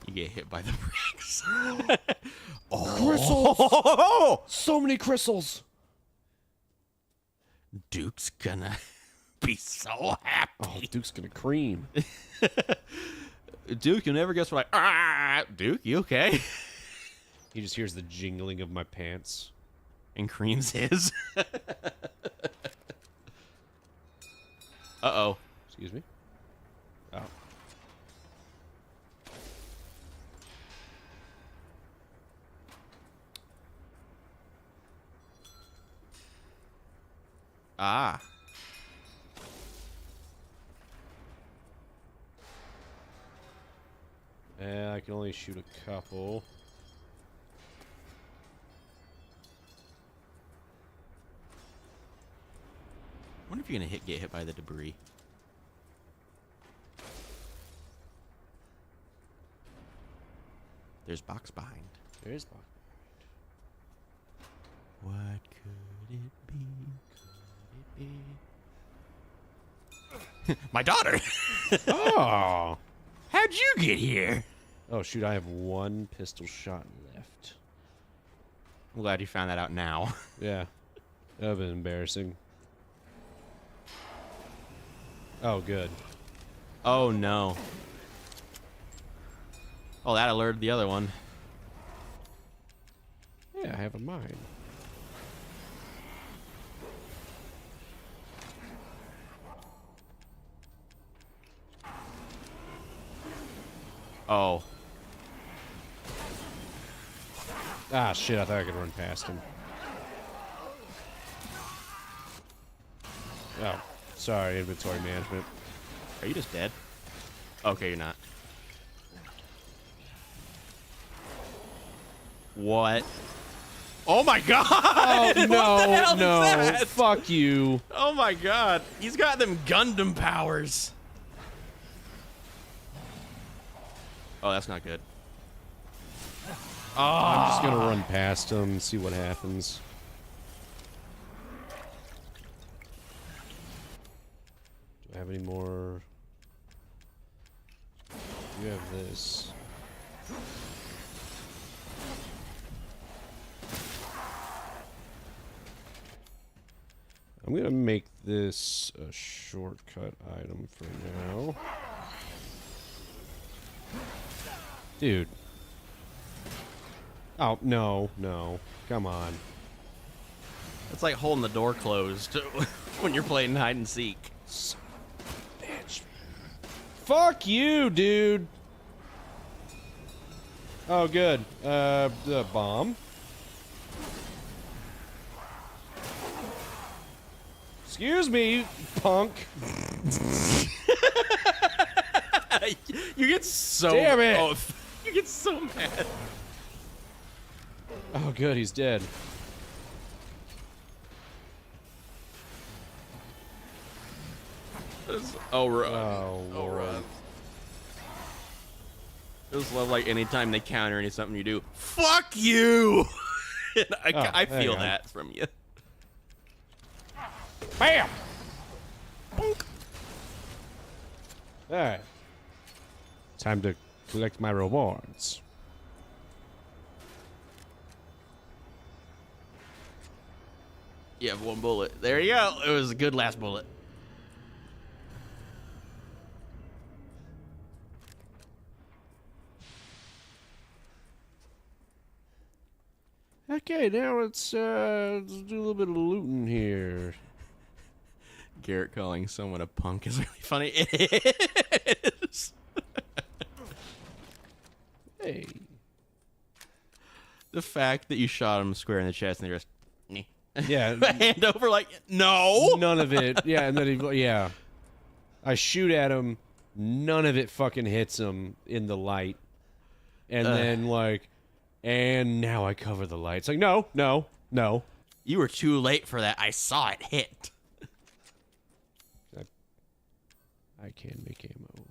You get hit by the bricks. Crystals! So many crystals! Duke's gonna be so happy. Oh, Duke's gonna cream. Duke, you'll never guess what Duke, you okay? He just hears the jingling of my pants. And creams his. Uh-oh. Excuse me? Oh. Ah. I can only shoot a couple. I wonder if you're gonna get hit by the debris. There's box behind. There is box. What could it be? Could it be? My daughter! Oh! How'd you get here? Oh, shoot, I have one pistol shot left. I'm glad you found that out now. Yeah. That would have been embarrassing. Oh, good. Oh no. Oh, that alerted the other one. Yeah, I have a mine. Oh. Ah, shit, I thought I could run past him. Oh, sorry, inventory management. Are you just dead? Okay, you're not. What? Oh my god! Oh, What the no, hell is no, that? fuck you. Oh my god. He's got them Gundam powers. Oh, that's not good. I'm just gonna run past him and see what happens. Do I have any more? You have this. I'm gonna make this a shortcut item for now. Dude. Oh, no, no. Come on. It's like holding the door closed when you're playing hide and seek. Son of a bitch. Fuck you, dude. Oh, good. The bomb. Excuse me, punk. You get so Damn it. Oh, you get so mad. Oh, good, he's dead. Oh, Oh, Lord. I just love like anytime they counter any something you do. Fuck you! I hang feel on. that from you. Bam! Alright. Time to collect my rewards. You have one bullet. There you go. It was a good last bullet. Okay, now let's do a little bit of looting here. Garrett calling someone a punk is really funny. It is. Hey. The fact that you shot him square in the chest and they just Yeah. hand over like no. None of it. Yeah, and then yeah. I shoot at him. None of it fucking hits him in the light. And then like, and now I cover the light. It's like, no, no, no. You were too late for that. I saw it hit. I can make ammo.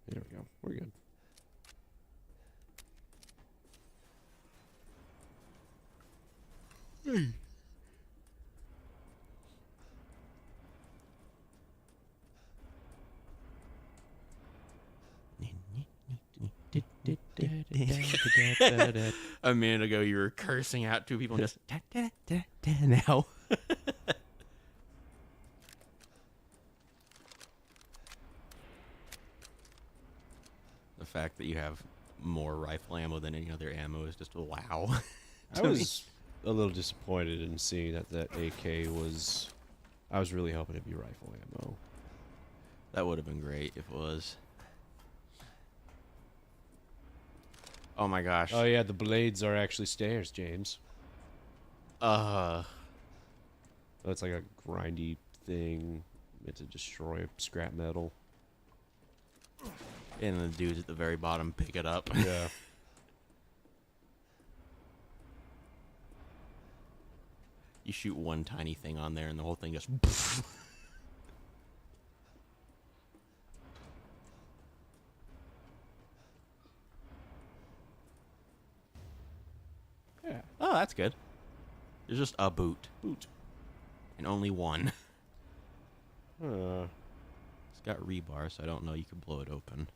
There we go. We're good. A minute ago, you were cursing out two people and just now. The fact that you have more rifle ammo than any other ammo is just wow. I was a little disappointed in seeing that AK was. I was really hoping it'd be rifle ammo. That would have been great if it was. Oh my gosh. Oh yeah, the blades are actually stairs, James. Uh, Oh, it's like a grindy thing meant to destroy scrap metal. and the dudes at the very bottom pick it up. Yeah. You shoot one tiny thing on there and the whole thing just... Yeah. Oh, that's good. There's just a boot. And only one. It's got rebar, so I don't know you can blow it open.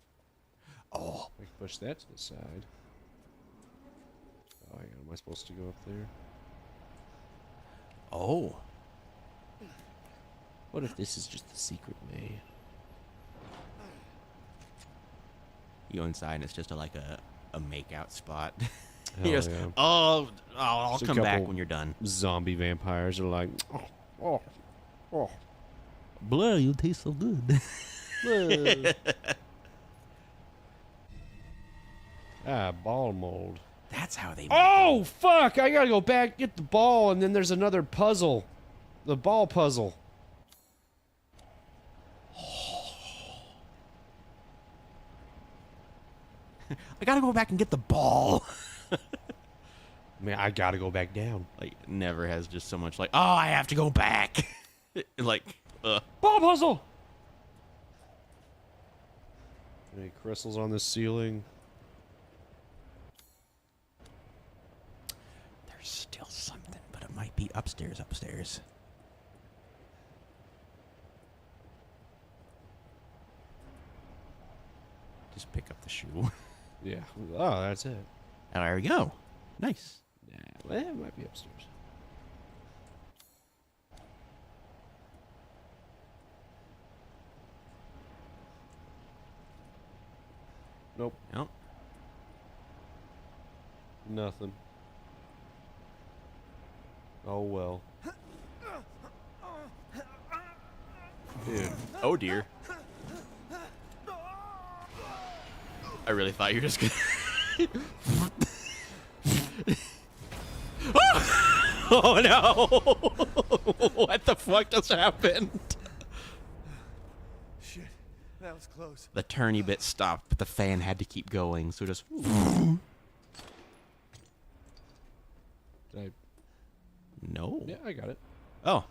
Oh. I can push that to the side. Oh, hang on. Am I supposed to go up there? Oh. What if this is just the secret way? You go inside and it's just like a make-out spot. Hell You just, yeah. I'll So a come back couple- when you're done. Zombie vampires are like, oh. Blood, you taste so good. Ball mold. That's how they. Oh, fuck! I gotta go back, get the ball, and then there's another puzzle. The ball puzzle. I gotta go back and get the ball. Man, I gotta go back down. Like, never has just so much like, oh, I have to go back. Like, Ball puzzle! Any crystals on the ceiling? there's still something, but it might be upstairs. Just pick up the shoe. Yeah. Oh, that's it. And there we go. Nice. Nah, well, it might be upstairs. Nope. Yep. Nothing. Oh well. Dude. Oh dear. I really thought you were just gonna. Oh no! What the fuck just happened? Shit, that was close. The turny bit stopped, but the fan had to keep going, so just. Did I? No. Yeah, I got it. Oh.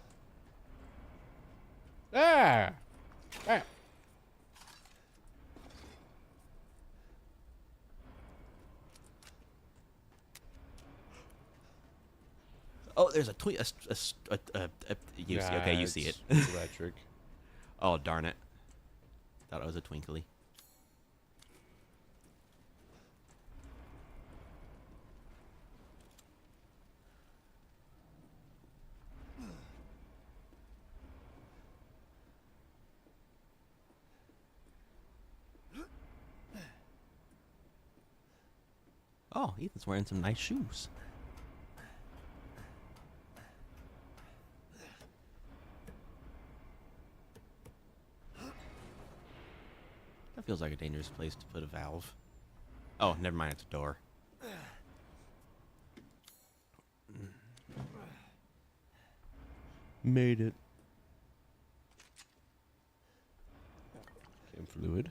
Ah! Ah! Oh, there's a tweet. You see? Okay, you see it. It's electric. Oh, darn it. Thought it was a twinkly. Oh, Ethan's wearing some nice shoes. That feels like a dangerous place to put a valve. Oh, never mind, it's a door. Made it. Cam fluid.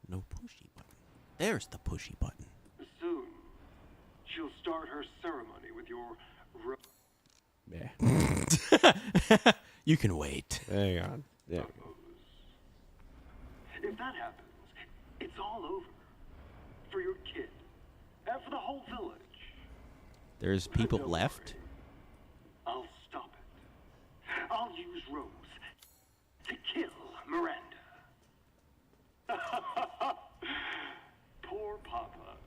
No pushy button. There's the pushy button. Soon, she'll start her ceremony with your Yeah. You can wait. Hang on. Yeah. If that happens, it's all over. For your kid. And for the whole village. There's people Don't left. worry. I'll stop it. I'll use Rose. to kill Miranda. Poor Papa.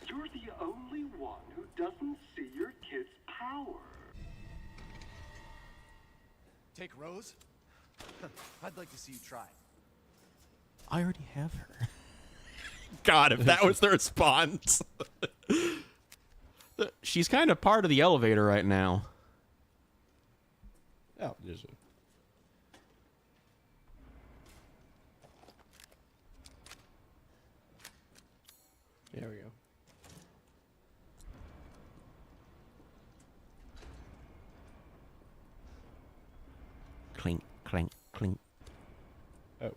You're the only one who doesn't see your kid's power. Take Rose? I'd like to see you try. I already have her. God, if that was the response. She's kind of part of the elevator right now. Oh, there's a... There we go. Clink, clink, clink. Oh.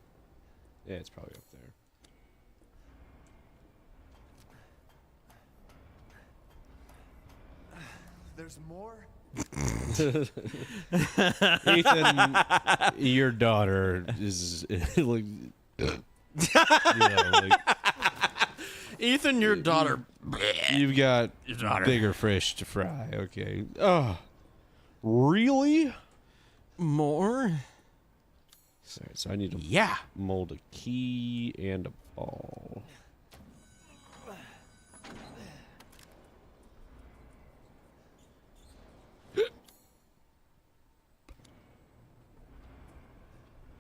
Yeah, it's probably up there. There's more? Ethan, your daughter is like, like Ethan, your daughter. you've got daughter. bigger fish to fry. Okay. Oh, really? More? Sorry, so I need to Yeah. mold a key and a ball.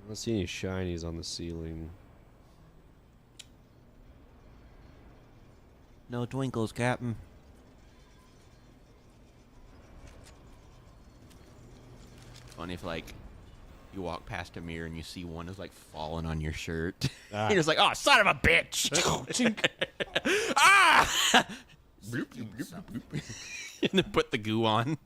I don't see any shinies on the ceiling. No twinkles, Captain. Funny if, like, you walk past a mirror and you see one is, like, falling on your shirt. You're just like, oh, son of a bitch! Ah! Bloop, bloop, bloop, bloop, bloop. And then put the goo on.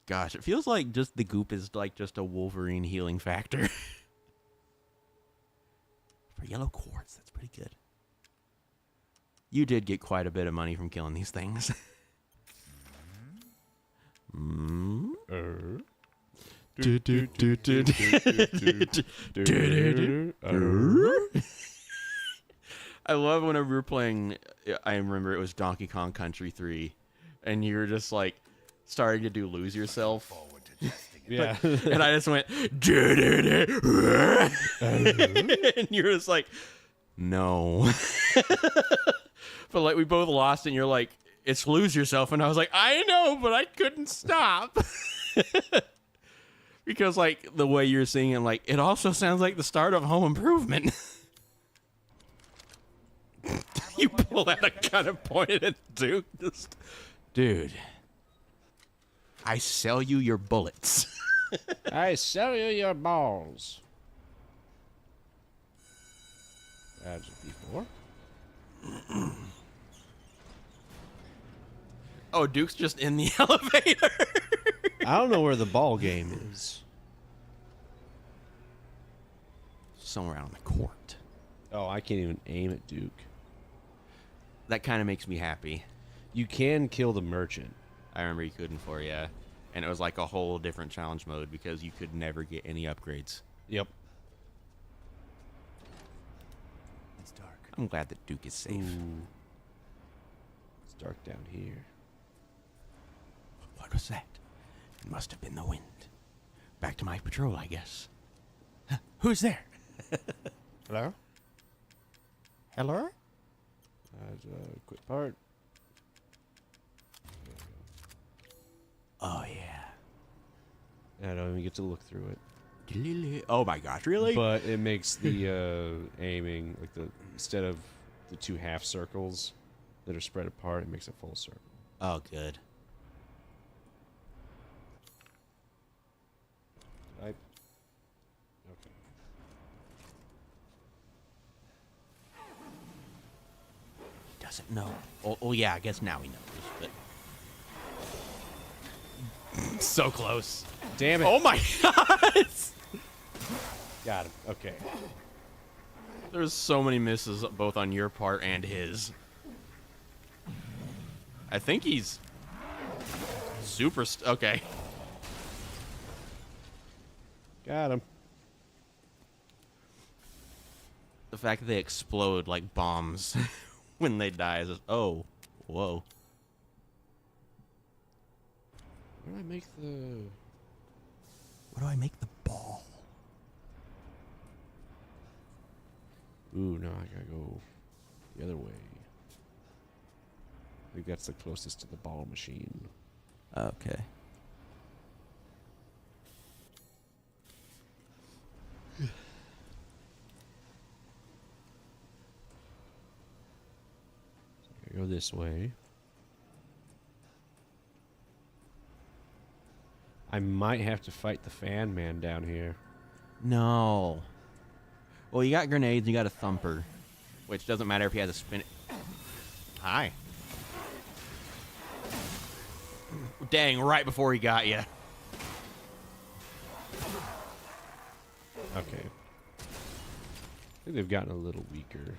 Gosh, it feels like just the goop is like just a Wolverine healing factor. For yellow quartz, that's pretty good. You did get quite a bit of money from killing these things. I love whenever we were playing, I remember it was Donkey Kong Country 3, and you were just like starting to do Lose Yourself. Forward to testing it. Yeah. And I just went, and you're just like, no. But like we both lost, and you're like, it's Lose Yourself, and I was like, I know, but I couldn't stop. Because like the way you're singing, like it also sounds like the start of Home Improvement. You pulled out a gun and pointed at Duke. Just, dude, I sell you your bullets. I sell you your balls. As before. Oh, Duke's just in the elevator. I don't know where the ball game is. Somewhere out on the court. Oh, I can't even aim at Duke. That kind of makes me happy. You can kill the merchant. I remember you couldn't for ya. And it was like a whole different challenge mode because you could never get any upgrades. Yep. It's dark. I'm glad that Duke is safe. Ooh. It's dark down here. What was that? It must have been the wind. Back to my patrol, I guess. Huh, who's there? Hello? Hello? That's a quick part. Oh, yeah. I don't even get to look through it. Oh my gosh, really? But it makes the aiming, like instead of the two half circles that are spread apart, it makes a full circle. Oh, good. Okay. He doesn't know. Oh, yeah, I guess now he knows. But... so close. Damn it. Oh my god! Got him. Okay. There's so many misses both on your part and his. I think he's super okay. Got him. The fact that they explode like bombs when they die is just, oh, whoa. How do I make the... What do I make the ball? Ooh, no, I gotta go the other way. I think that's the closest to the ball machine. Okay. I go this way. I might have to fight the fan man down here. No. Well, you got grenades, you got a thumper. Which doesn't matter if he has a spin. Hi. Dang, right before he got you. Okay. I think they've gotten a little weaker.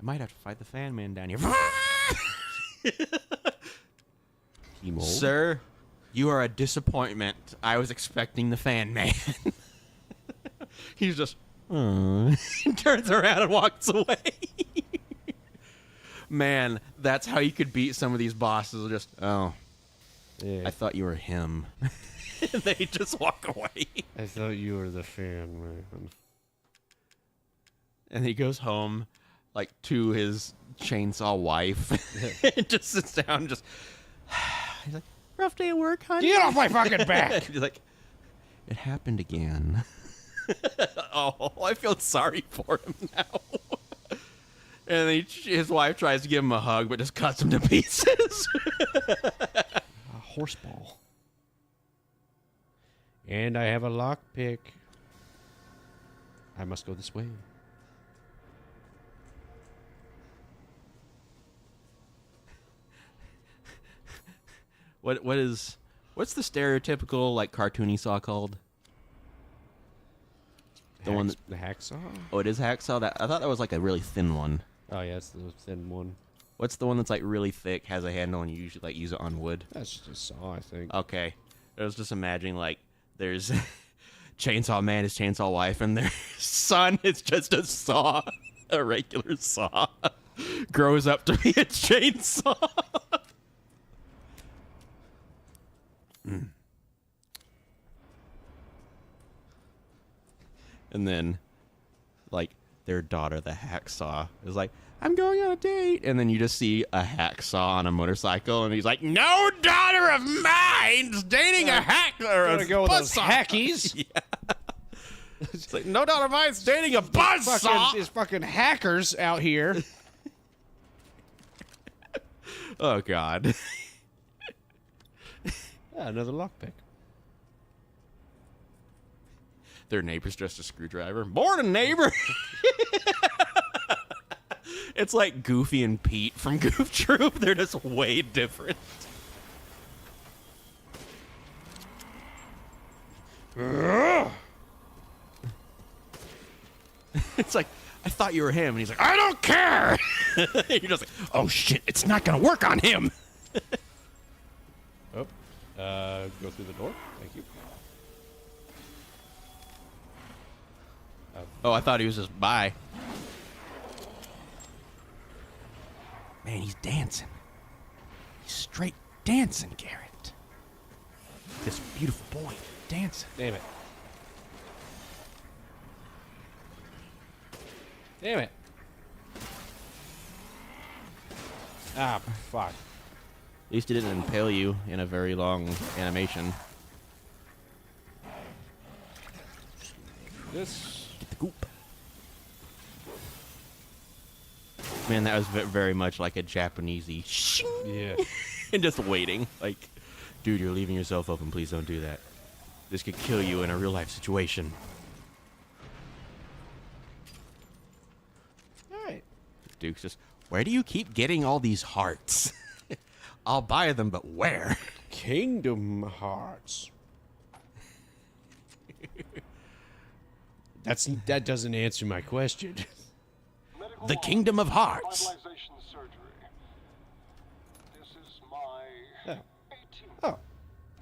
I might have to fight the fan man down here. Emo. Sir, you are a disappointment. I was expecting the fan man. He's just turns around and walks away. Man, that's how you could beat some of these bosses. Just, oh, Yeah. I thought you were him. And they just walk away. I thought you were the fan man. And he goes home, like, to his chainsaw wife. And just sits down and just... He's like, rough day at work, honey? Get off my fucking back! He's like, it happened again. Oh, I feel sorry for him now. And then his wife tries to give him a hug, but just cuts him to pieces. A horseball. And I have a lockpick. I must go this way. What's the stereotypical, like, cartoony saw called? The one that, The hacksaw? oh, it is hacksaw. I thought that was like a really thin one. Oh, yeah, it's the thin one. What's the one that's like really thick, has a handle, and you usually like use it on wood? That's just a saw, I think. Okay, I was just imagining like there's Chainsaw Man, his chainsaw wife, and their son is just a saw, a regular saw, grows up to be a chainsaw. And then, like, their daughter, the hacksaw, is like, I'm going on a date. And then you just see a hacksaw on a motorcycle, and he's like, no daughter of mine's dating a hack or a Gotta go with those buzzsaw." hackies. Yeah. It's like, no daughter of mine's dating a buzzsaw. These fucking hackers out here. Oh, God. Yeah, another lockpick. Their neighbor's just a screwdriver. Morning, neighbor. It's like Goofy and Pete from Goof Troop. They're just way different. It's like, I thought you were him. And he's like, I don't care. You're just like, oh, shit, it's not going to work on him. Oh, go through the door. Thank you. Oh, I thought he was just by. Man, he's dancing. He's straight dancing, Garrett. This beautiful boy dancing. Damn it. Damn it. Ah, fuck. At least he didn't impale you in a very long animation. This. Get the goop. Man, that was very much like a Japanesey shing, Yeah. and just waiting. Like, dude, you're leaving yourself open. Please don't do that. This could kill you in a real life situation. Alright. Duke's just, where do you keep getting all these hearts? I'll buy them, but where? Kingdom Hearts. That doesn't answer my question. The Kingdom of Hearts. Vitalization surgery. This is my Oh. 18th Oh.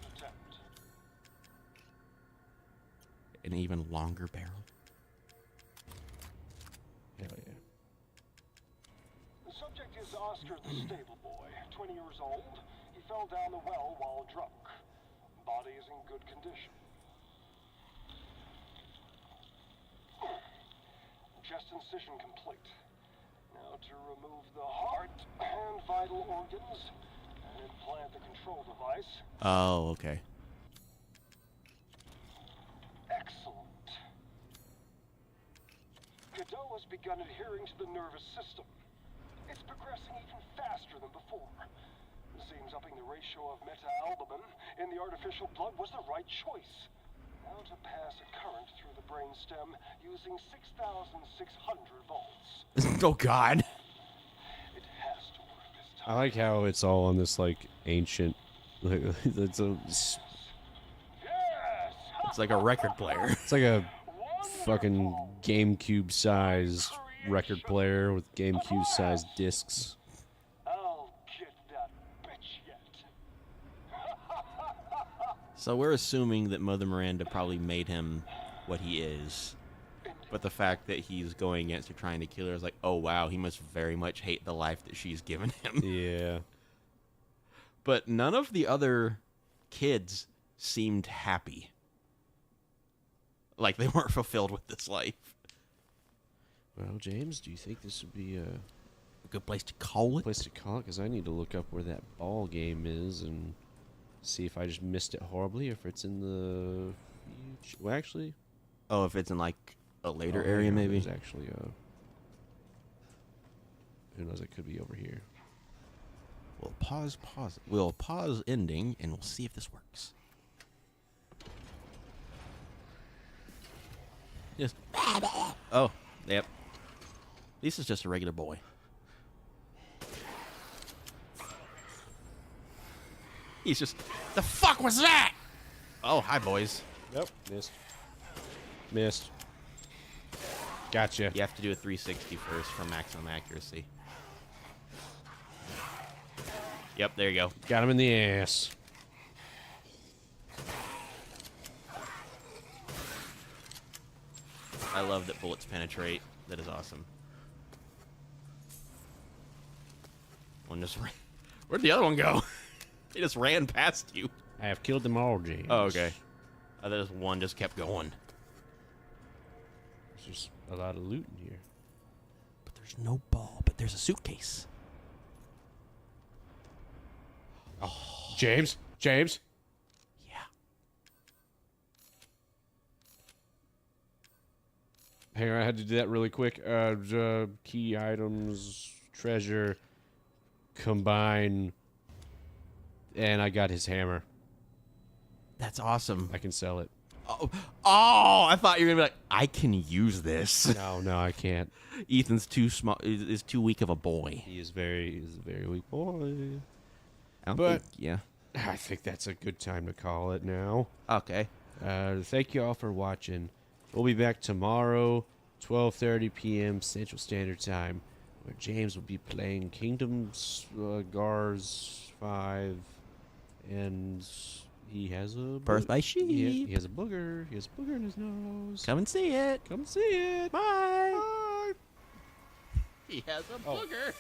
attempt. An even longer barrel. Hell yeah. The subject is Oscar the stable boy, 20 years old. He fell down the well while drunk. body is in good condition. Chest incision complete. Now to remove the heart and vital organs and implant the control device. Oh, okay. Excellent. Godot has begun adhering to the nervous system. It's progressing even faster than before. Seems upping the ratio of meta-albumin in the artificial blood was the right choice. Now to pass a current through the brainstem using 6,600 volts. Oh God. It has to work this I time. like how it's all on this like ancient. It's Yes! It's like a record player. like a Wonderful. fucking GameCube size record player with GameCube size discs. I'll get that bitch yet. So we're assuming that Mother Miranda probably made him what he is. But the fact that he's going against her trying to kill her is like, oh wow, he must very much hate the life that she's given him. Yeah. But none of the other kids seemed happy. Like they weren't fulfilled with this life. Well, James, do you think this would be a A good place to call it. place to call it? Because I need to look up where that ball game is and see if I just missed it horribly or if it's in the future. Well, actually, Oh, if it's in like a later oh, area, yeah, maybe. There's actually a. Who knows? It could be over here. We'll pause. We'll pause ending, and we'll see if this works. Just. Oh, yep. This is just a regular boy. He's just. The fuck was that? Oh, hi, boys. Yep. Missed. Missed. Gotcha. You have to do a 360 first for maximum accuracy. Yep, there you go. Got him in the ass. I love that bullets penetrate. That is awesome. One just ran. Where'd the other one go? He just ran past you. I have killed them all, James. Oh, okay. There's one just kept going. There's just a lot of loot in here. But there's no ball, but there's a suitcase. James? James? Yeah. Hang on, I had to do that really quick. Key items, treasure, combine, and I got his hammer. That's awesome. I can sell it. Oh, I thought you were gonna be like, I can use this. No, I can't. Ethan's too small. Is too weak of a boy. He's a very weak boy. I don't But- think- yeah. I think that's a good time to call it now. Okay. Thank you all for watching. We'll be back tomorrow, 12:30 p.m. Central Standard Time, where James will be playing Kingdoms Gars 5, and he has a Birth by sheep. He has a booger. He has a booger in his nose. Come and see it. Come see it. Bye. Bye. He has a booger.